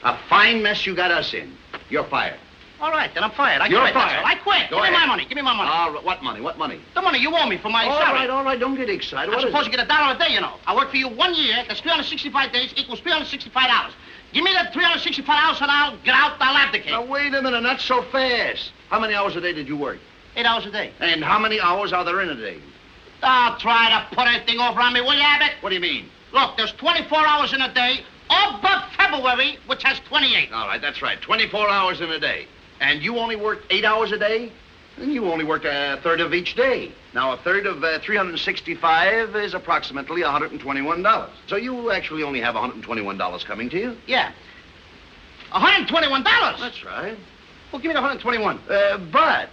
A fine mess you got us in. You're fired. All right, then I'm fired. I You're quit. fired. That's all. I quit. Go Give ahead. me my money. Give me my money. What money? What money? The money you owe me for my salary. All right. Don't get excited. I'm What is supposed it? to get $1 a day, you know. I work for you 1 year. That's 365 days equals $365. Give me the $365 and I'll get out. I'll abdicate. Now, wait a minute. Not so fast. How many hours a day did you work? 8 hours a day. And how many hours are there in a day? Don't try to put anything over on me, will you, Abbott? What do you mean? Look, there's 24 hours in a day, all but February, which has 28. All right, that's right. 24 hours in a day. And you only work 8 hours a day? Then you only work a third of each day. Now, a third of 365 is approximately $121. So you actually only have $121 coming to you? Yeah. $121? That's right. Well, give me the 121. But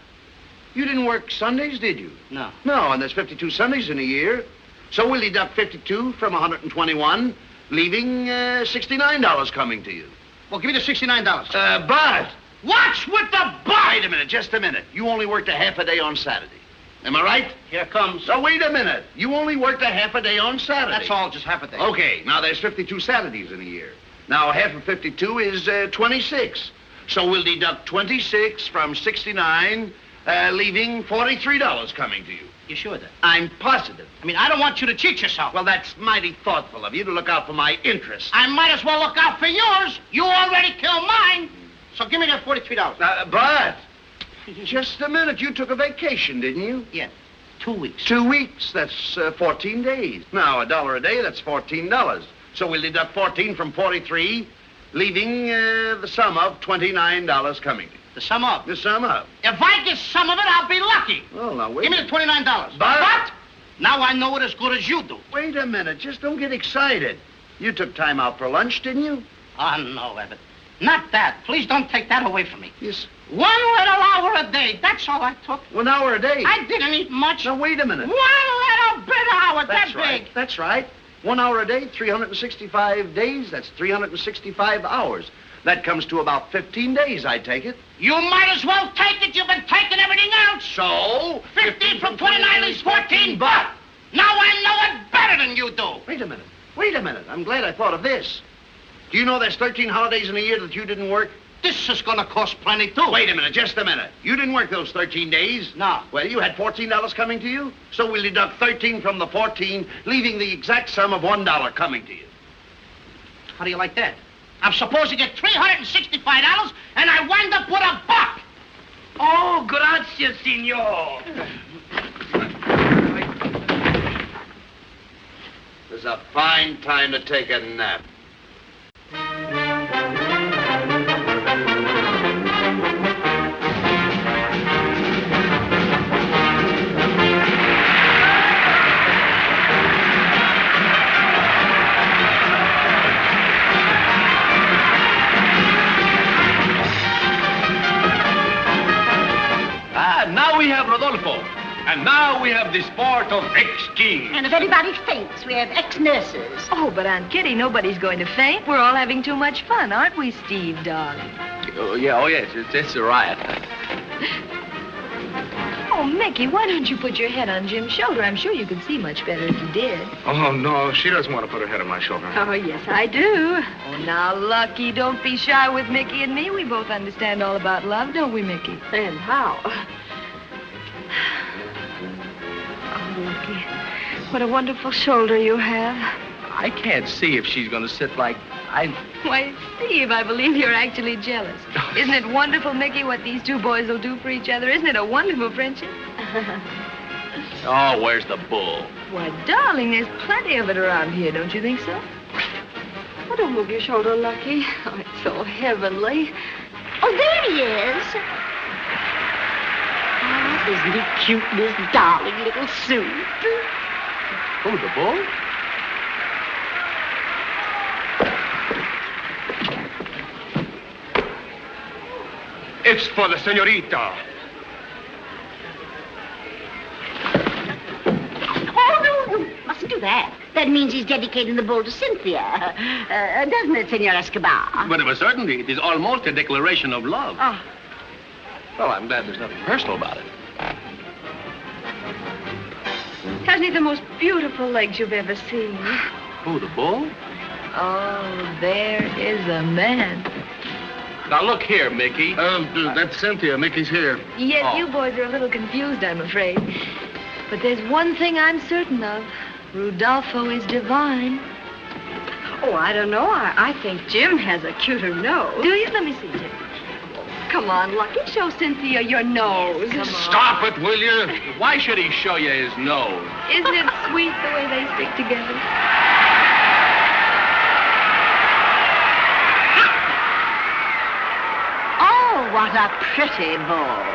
you didn't work Sundays, did you? No. No, and there's 52 Sundays in a year. So we'll deduct 52 from 121, leaving $69 coming to you. Well, give me the $69. But... What's with the but? Wait a minute, just a minute. You only worked a half a day on Saturday. Am I right? Here comes. So wait a minute. You only worked a half a day on Saturday. That's all, just half a day. Okay, now there's 52 Saturdays in a year. Now half of 52 is 26. So we'll deduct 26 from 69, leaving $43 coming to you. You sure then? I'm positive. I mean, I don't want you to cheat yourself. Well, that's mighty thoughtful of you to look out for my interests. I might as well look out for yours. You already killed mine. So give me that $43. But, just a minute. You took a vacation, didn't you? Yeah, 2 weeks. 2 weeks. That's 14 days. Now, $1 a day, that's $14. So we'll deduct 14 from 43, leaving the sum of $29 coming. The sum of? The sum of. If I get some of it, I'll be lucky. Well, now, wait. Give me the $29. But now I know it as good as you do. Wait a minute. Just don't get excited. You took time out for lunch, didn't you? Oh, no, Abbott. Not that. Please don't take that away from me. Yes. 1 little hour a day. That's all I took. 1 hour a day? I didn't eat much. Now, wait a minute. 1 little bit hour. That's that right. big. That's right. 1 hour a day, 365 days. That's 365 hours. That comes to about 15 days, I take it. You might as well take it. You've been taking everything else. So? 15 from 29 leaves 14. But now I know it better than you do. Wait a minute. Wait a minute. I'm glad I thought of this. Do you know there's 13 holidays in a year that you didn't work? This is going to cost plenty, too. Wait a minute, just a minute. You didn't work those 13 days? No. Well, you had $14 coming to you, so we'll deduct 13 from the 14, leaving the exact sum of $1 coming to you. How do you like that? I'm supposed to get $365, and I wind up with $1. Oh, gracias, senor. This is a fine time to take a nap. Now we have Rodolfo. And now we have the sport of ex-kings. And if anybody faints, we have ex-nurses. Oh, but Aunt Kitty, nobody's going to faint. We're all having too much fun, aren't we, Steve, darling? Oh, yes. It's a riot. Oh, Mickey, why don't you put your head on Jim's shoulder? I'm sure you could see much better if you did. Oh, no, she doesn't want to put her head on my shoulder. Oh, yes, I do. Oh, now, Lucky, don't be shy with Mickey and me. We both understand all about love, don't we, Mickey? And how? Oh, Lucky, what a wonderful shoulder you have. I can't see if she's going to sit like Why, Steve, I believe you're actually jealous. Isn't it wonderful, Mickey, what these two boys will do for each other? Isn't it a wonderful friendship? Oh, where's the bull? Why, darling, there's plenty of it around here, don't you think so? What don't move your shoulder, Lucky. Oh, it's so heavenly. Oh, there he is. Oh, isn't he cute in his darling little suit? Oh, the bull? It's for the senorita. Oh, no, you mustn't do that. That means he's dedicating the bull to Cynthia. Doesn't it, Senor Escobar? But of a certainty, it is almost a declaration of love. Oh. Well, I'm glad there's nothing personal about it. Hasn't he the most beautiful legs you've ever seen? Oh, the bull? Oh, there is a man. Now, look here, Mickey. That's Cynthia. Mickey's here. Yes, you boys are a little confused, I'm afraid. But there's one thing I'm certain of. Rudolfo is divine. Oh, I don't know. I think Jim has a cuter nose. Do you? Let me see, Jim. Come on, Lucky. Show Cynthia your nose. Come on. Stop it, will you? Why should he show you his nose? Isn't it sweet the way they stick together? Oh, what a pretty bull.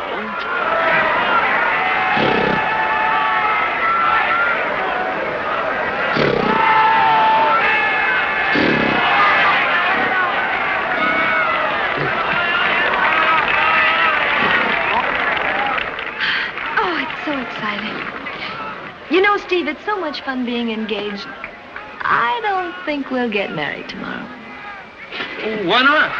You know, Steve, it's so much fun being engaged. I don't think we'll get married tomorrow. Why not?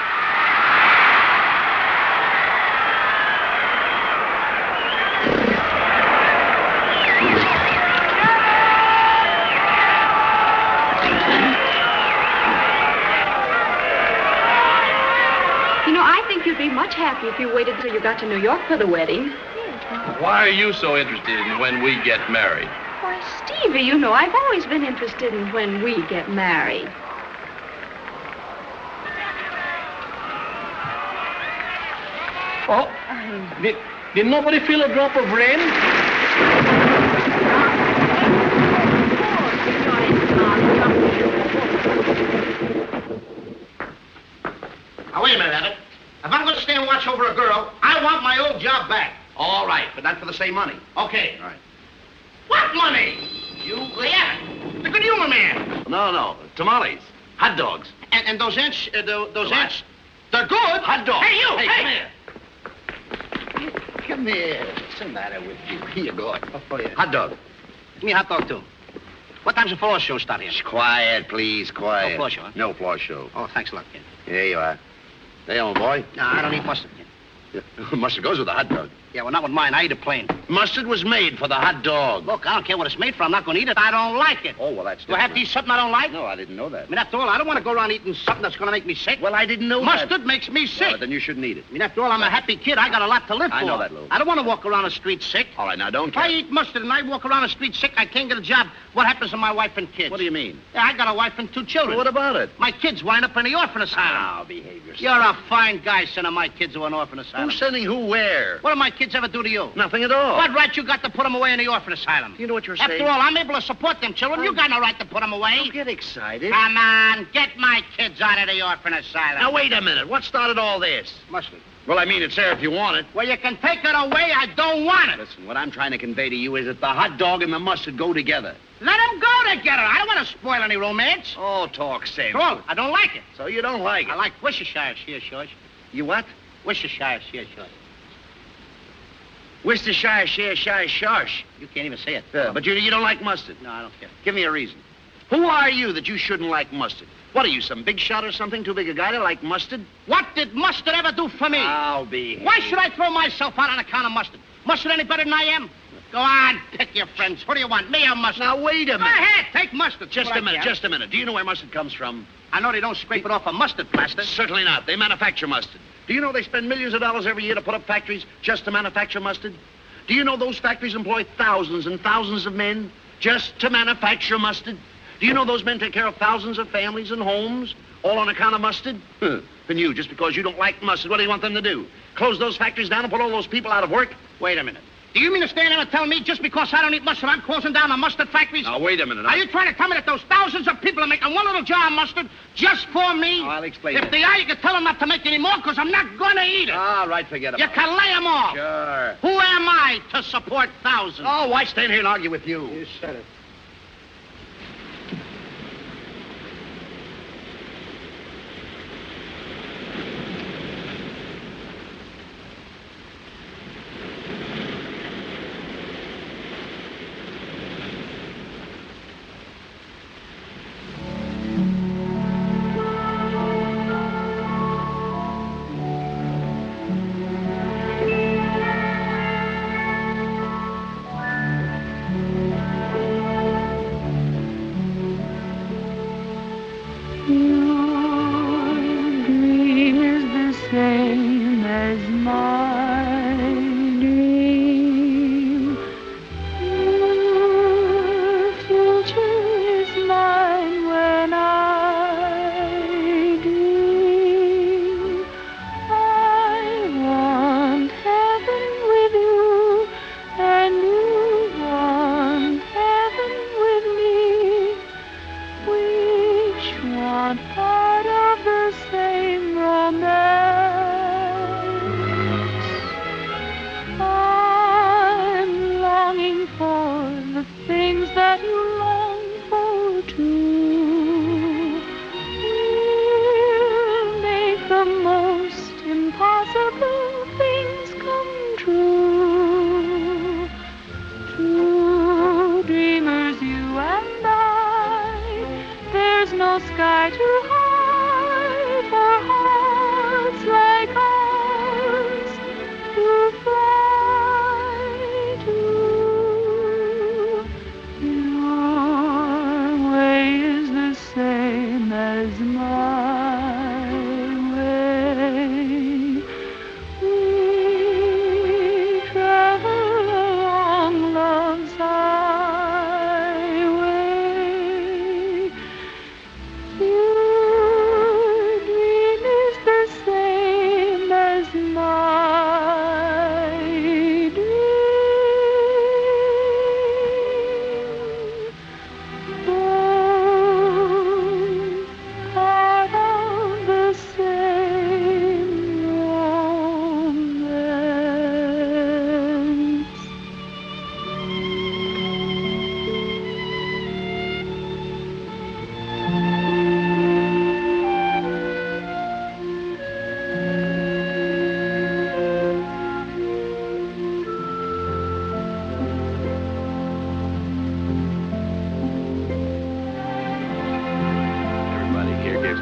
You know, I think you'd be much happier if you waited till you got to New York for the wedding. Why are you so interested in when we get married? Why, Stevie, you know, I've always been interested in when we get married. Oh, did nobody feel a drop of rain? Now, wait a minute, Abbott. If I'm going to stay and watch over a girl, I want my old job back. All right, but not for the same money. Okay. All right. What money? Yeah, the good humor man. No. Tamales. Hot dogs. And those ants, those ants, they're good. Hot dogs. Hey, you! Hey, come here. Come here. What's the matter with you? Here you go. Oh, yeah. Hot dog. Give me a hot dog, too. What time's the floor show start here? Shh, quiet, please, quiet. No floor show, huh? No floor show. Oh, thanks a lot, kid. Here you are. There, old boy. No, I don't eat mustard, kid. Mustard goes with a hot dog. Yeah, well, not with mine. I eat it plain. Mustard was made for the hot dog. Look, I don't care what it's made for. I'm not going to eat it. I don't like it. Oh, well, that's Do I have to eat something I don't like? No, I didn't know that. I mean, after all, I don't want to go around eating something that's going to make me sick. Well, I didn't know Mustard that. makes me sick. Well, then you shouldn't eat it. I mean, after all, I'm a happy kid. I got a lot to live for. I know that, Lou. I don't want to walk around the street sick. All right, now, don't If I eat mustard and I walk around the street sick, I can't get a job. What happens to my wife and kids? What do you mean? Yeah, I got a wife and 2 children. Well, what about it? My kids wind up in the orphan asylum. Now, behave yourself. You're a fine guy sending my kids to an orphan asylum. Who's sending who where? What do my kids ever do to you? Nothing at all. What right you got to put them away in the orphan asylum? Do you know what you're saying? After all, I'm able to support them children. You got no right to put them away. Don't get excited. Come on, get my kids out of the orphan asylum. Now, wait a minute. What started all this? Mustard. Well, I mean, it's there if you want it. Well, you can take it away. I don't want it. Listen, what I'm trying to convey to you is that the hot dog and the mustard go together. Let them go together. I don't want to spoil any romance. Oh, talk sense. Cool. I don't like it. So you don't like it? I like Worcestershire, Shire. You what? Worcestershire, Shire. Worcestershire, Shire, Sharsh. You can't even say it. Yeah, but you don't like mustard. No, I don't care. Give me a reason. Who are you that you shouldn't like mustard? What are you, some big shot or something? Too big a guy to like mustard? What did mustard ever do for me? I'll be. Why should I throw myself out on account of mustard? Mustard any better than I am? Go on, pick your friends. Who do you want, me or mustard? Now, wait a minute. Go ahead, take mustard. Just a minute. Do you know where mustard comes from? I know they don't scrape it off a mustard plaster. Certainly not. They manufacture mustard. Do you know they spend millions of dollars every year to put up factories just to manufacture mustard? Do you know those factories employ thousands and thousands of men just to manufacture mustard? Do you know those men take care of thousands of families and homes, all on account of mustard? And you, just because you don't like mustard, what do you want them to do? Close those factories down and put all those people out of work? Wait a minute. Do you mean to stand there and tell me just because I don't eat mustard, I'm closing down the mustard factories? Now, wait a minute. Are you trying to tell me that those thousands of people are making one little jar of mustard just for me? Oh, I'll explain If it. they are, you can tell them not to make any more, because I'm not going to eat it. All right, forget You about it. can lay them off. Sure. Who am I to support thousands? Oh, why stand here and argue with you? You said it.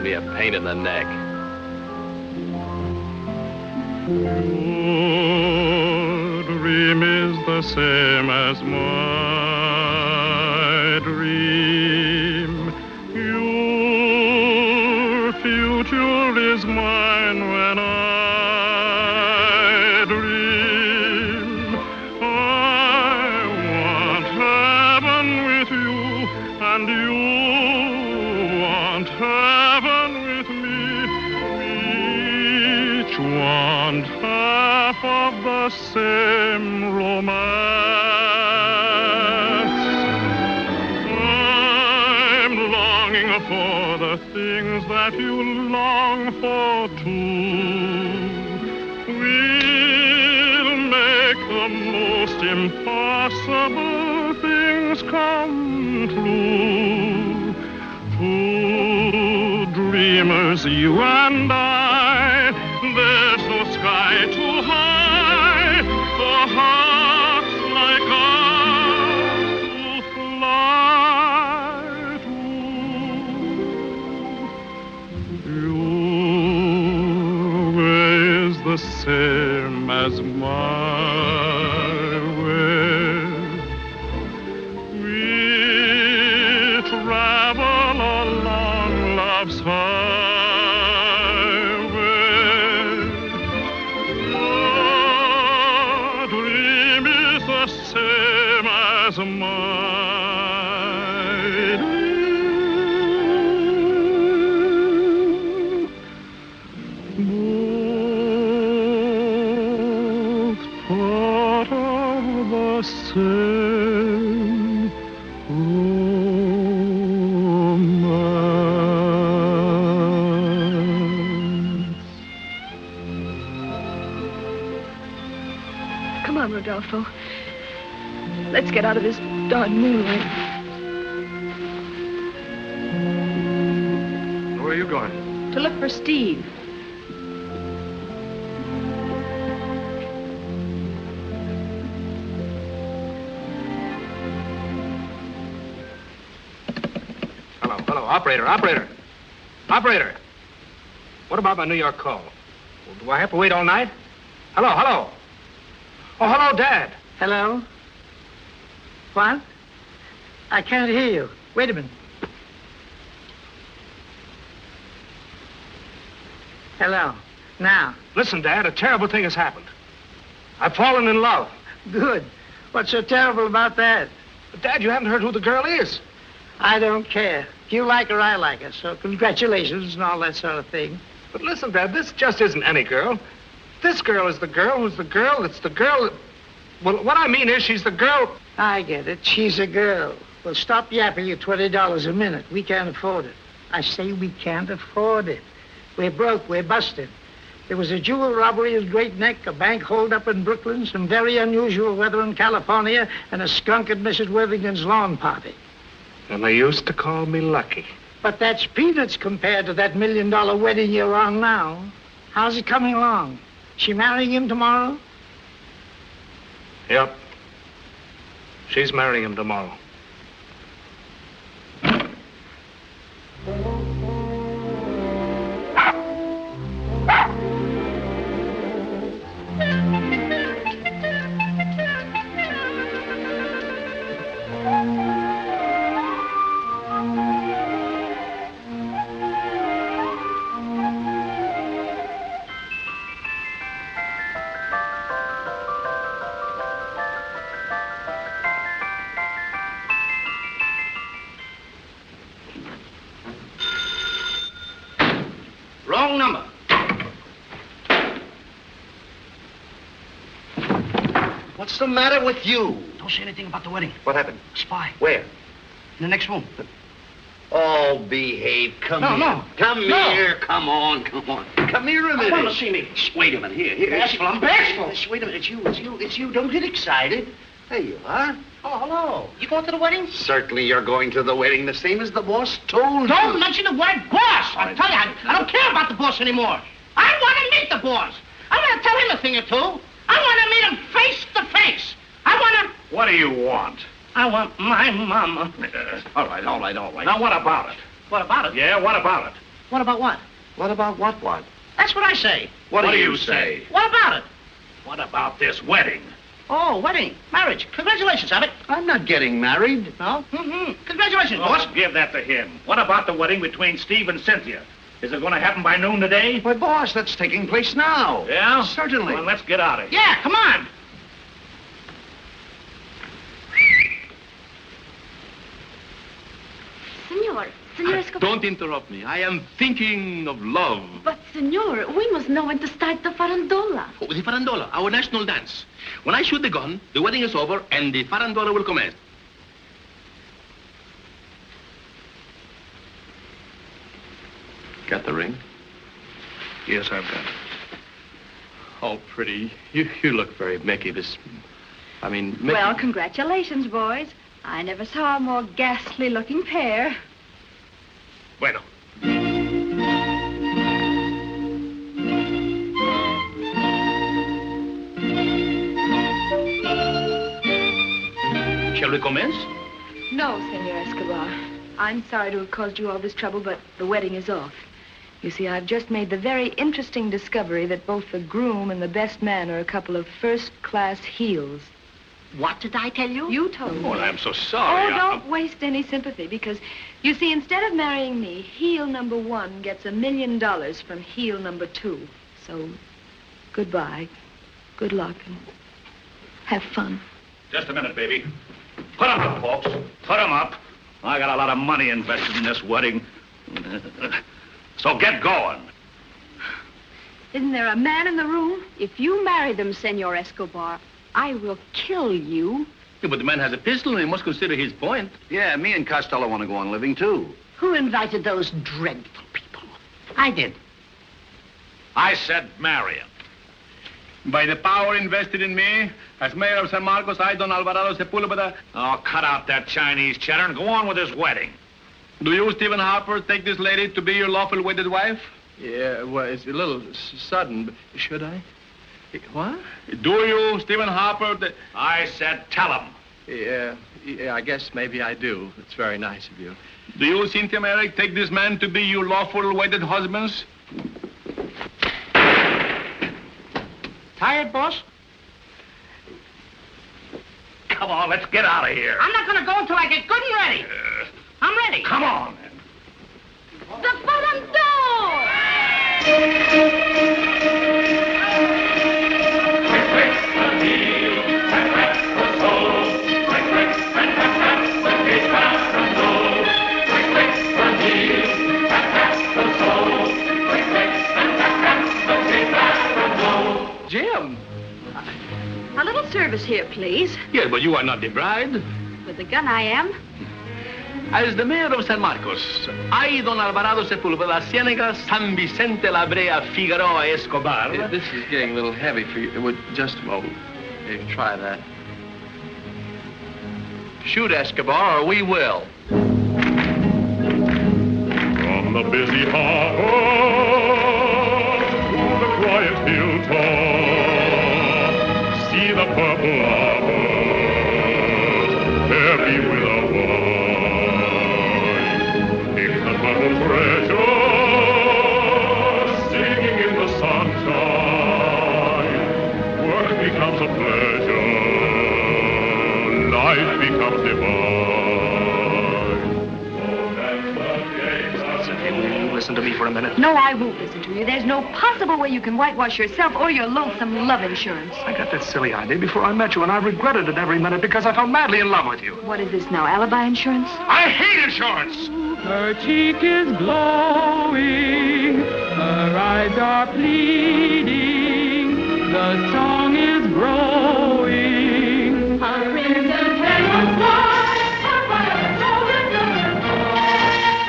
me a pain in the neck. Your dream is the same as my dream. Your future is mine when I dream. I want heaven with you, and you want heaven with me. We each want half of the same romance. I'm longing for the things that you long for too. We'll make the most impossible things come true. Two dreamers, you and I, there's no sky too high for hearts like ours to fly to. Your way is the same as my way. We travel along love's highway. Your dream is the same as my dream. Both part of send romance. Come on, Rodolfo. Let's get out of this darn moonlight. Where are you going? To look for Steve. Hello, operator. Operator. What about my New York call? Do I have to wait all night? Hello. Oh, hello, Dad. Hello? What? I can't hear you. Wait a minute. Hello. Now. Listen, Dad, a terrible thing has happened. I've fallen in love. Good. What's so terrible about that? But, Dad, you haven't heard who the girl is. I don't care. If you like her, I like her. So congratulations and all that sort of thing. But listen, Dad, this just isn't any girl. This girl is the girl who's the girl. It's the girl that... Well, what I mean is she's the girl... I get it. She's a girl. Well, stop yapping you $20 a minute. We can't afford it. I say we can't afford it. We're broke. We're busted. There was a jewel robbery at Great Neck, a bank holdup in Brooklyn, some very unusual weather in California, and a skunk at Mrs. Worthington's lawn party. And they used to call me lucky. But that's peanuts compared to that $1 million wedding you're on now. How's it coming along? She marrying him tomorrow? Yep. She's marrying him tomorrow. Wrong number. What's the matter with you? Don't say anything about the wedding. What happened? Spy. Where? In the next room. Oh, behave. Come here. No. Come here. Come on. Come here a minute. I want to see me. Wait a minute. Here. Bashful. I'm bashful. Wait a minute. It's you. Don't get excited. There you are. Oh, hello. You going to the wedding? Certainly you're going to the wedding, the same as the boss told you. Don't mention the word boss. I tell you, I don't care about the boss anymore. I want to meet the boss. I want to tell him a thing or two. I want to meet him face to face. I want to... What do you want? I want my mama. All right. Now, what about it? What about it? Yeah, what about it? What about what? What about what? That's what I say. What do you say? What about it? What about this wedding? Oh, wedding. Marriage. Congratulations, Abbott. I'm not getting married. No? Mm-hmm. Congratulations, boss. Give that to him. What about the wedding between Steve and Cynthia? Is it going to happen by noon today? Why, boss, that's taking place now. Yeah? Certainly. Well, let's get out of here. Yeah, come on. Senor Escobar. Don't interrupt me. I am thinking of love. But, senor, we must know when to start the farandola. Oh, the farandola, our national dance. When I shoot the gun, the wedding is over and the farandola will commence. Got the ring? Yes, I've got it. Oh, pretty. You look very Mickey. Mickey. Well, congratulations, boys. I never saw a more ghastly-looking pair. Bueno. Shall we commence? No, Senor Escobar. I'm sorry to have caused you all this trouble, but the wedding is off. You see, I've just made the very interesting discovery that both the groom and the best man are a couple of first-class heels. What did I tell you? You told me. Oh, I'm so sorry. Oh, don't waste any sympathy, because, you see, instead of marrying me, heel number 1 gets $1 million from heel number 2. So, goodbye, good luck, and have fun. Just a minute, baby. Put 'em up, folks. Put 'em up. I got a lot of money invested in this wedding. So get going. Isn't there a man in the room? If you marry them, Senor Escobar, I will kill you Yeah, but the man has a pistol, and he must consider his point. Yeah, me and Costello want to go on living, too. Who invited those dreadful people? I did. I said marry him. By the power invested in me, as mayor of San Marcos, I, Don Alvarado Sepulveda... Oh, cut out that Chinese cheddar and go on with his wedding. Do you, Stephen Harper, take this lady to be your lawful wedded wife? Yeah, well, it's a little sudden, but should I? What? Do you, Stephen Harper... I said tell him. Yeah, I guess maybe I do. It's very nice of you. Do you, Cynthia Merrick, take this man to be your lawful wedded husbands? Tired, boss? Come on, let's get out of here. I'm not going to go until I get good and ready. I'm ready. Come on, then. The bottom door! Jim! A little service here, please. Yes, but you are not the bride. With the gun, I am. As the mayor of San Marcos, I, Don Alvarado Sepulveda, Ciénaga, San Vicente, La Brea, Figueroa, Escobar... This is getting a little heavy for you. Just a moment. Maybe try that. Shoot, Escobar, or we will. From the busy harbor to the quiet hilltop, see the purple arbors, heavy with a wine. Pick the purple treasure, singing in the sunshine. Work becomes a pleasure, life becomes divine. Listen to me for a minute. No, I won't listen to you. There's no possible way you can whitewash yourself or your loathsome love insurance. I got that silly idea before I met you, and I regretted it every minute because I fell madly in love with you. What is this now, alibi insurance? I hate insurance! Her cheek is glowing, her eyes are pleading, the song is growing. Her crimson hair was white, her fire golden number 4.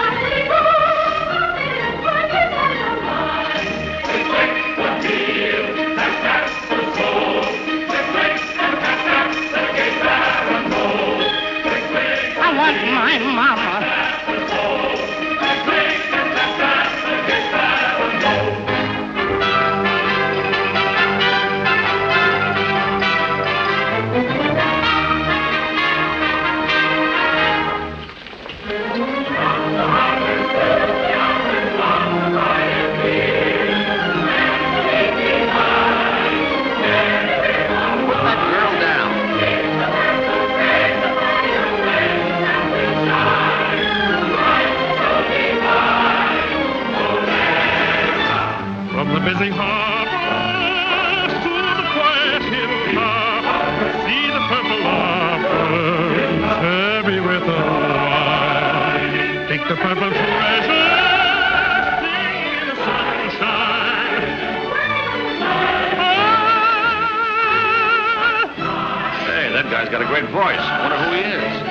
Happily go, bright as sunlight. It's quick, one deal, that's the soul. It's quick, and that's the gate barrel. It's quick, I want my mama. Busy harbor to the quiet hilltop, see the purple arbors, heavy with a wine. Take the purple treasure, sing in the sunshine. Hey, that guy's got a great voice. I wonder who he is.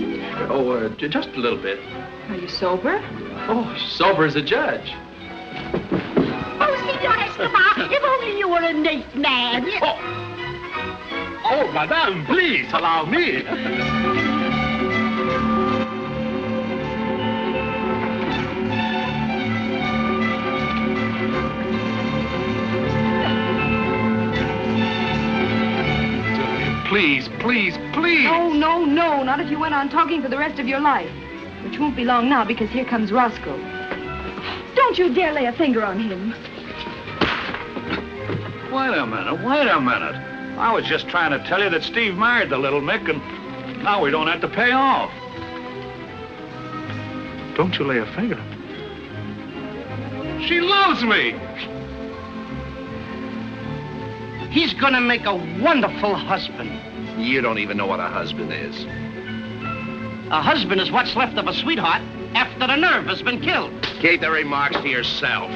drinking? Oh, just a little bit. Are you sober? Oh, sober as a judge. Oh, Senor Escobar, if only you were a neat man. Oh, madame, please allow me. Please, please, please. No, not if you went on talking for the rest of your life. Which won't be long now, because here comes Roscoe. Don't you dare lay a finger on him. Wait a minute. I was just trying to tell you that Steve married the little Mick, and now we don't have to pay off. Don't you lay a finger. She loves me. He's gonna make a wonderful husband. You don't even know what a husband is. A husband is what's left of a sweetheart after the nerve has been killed. Keep the remarks to yourself.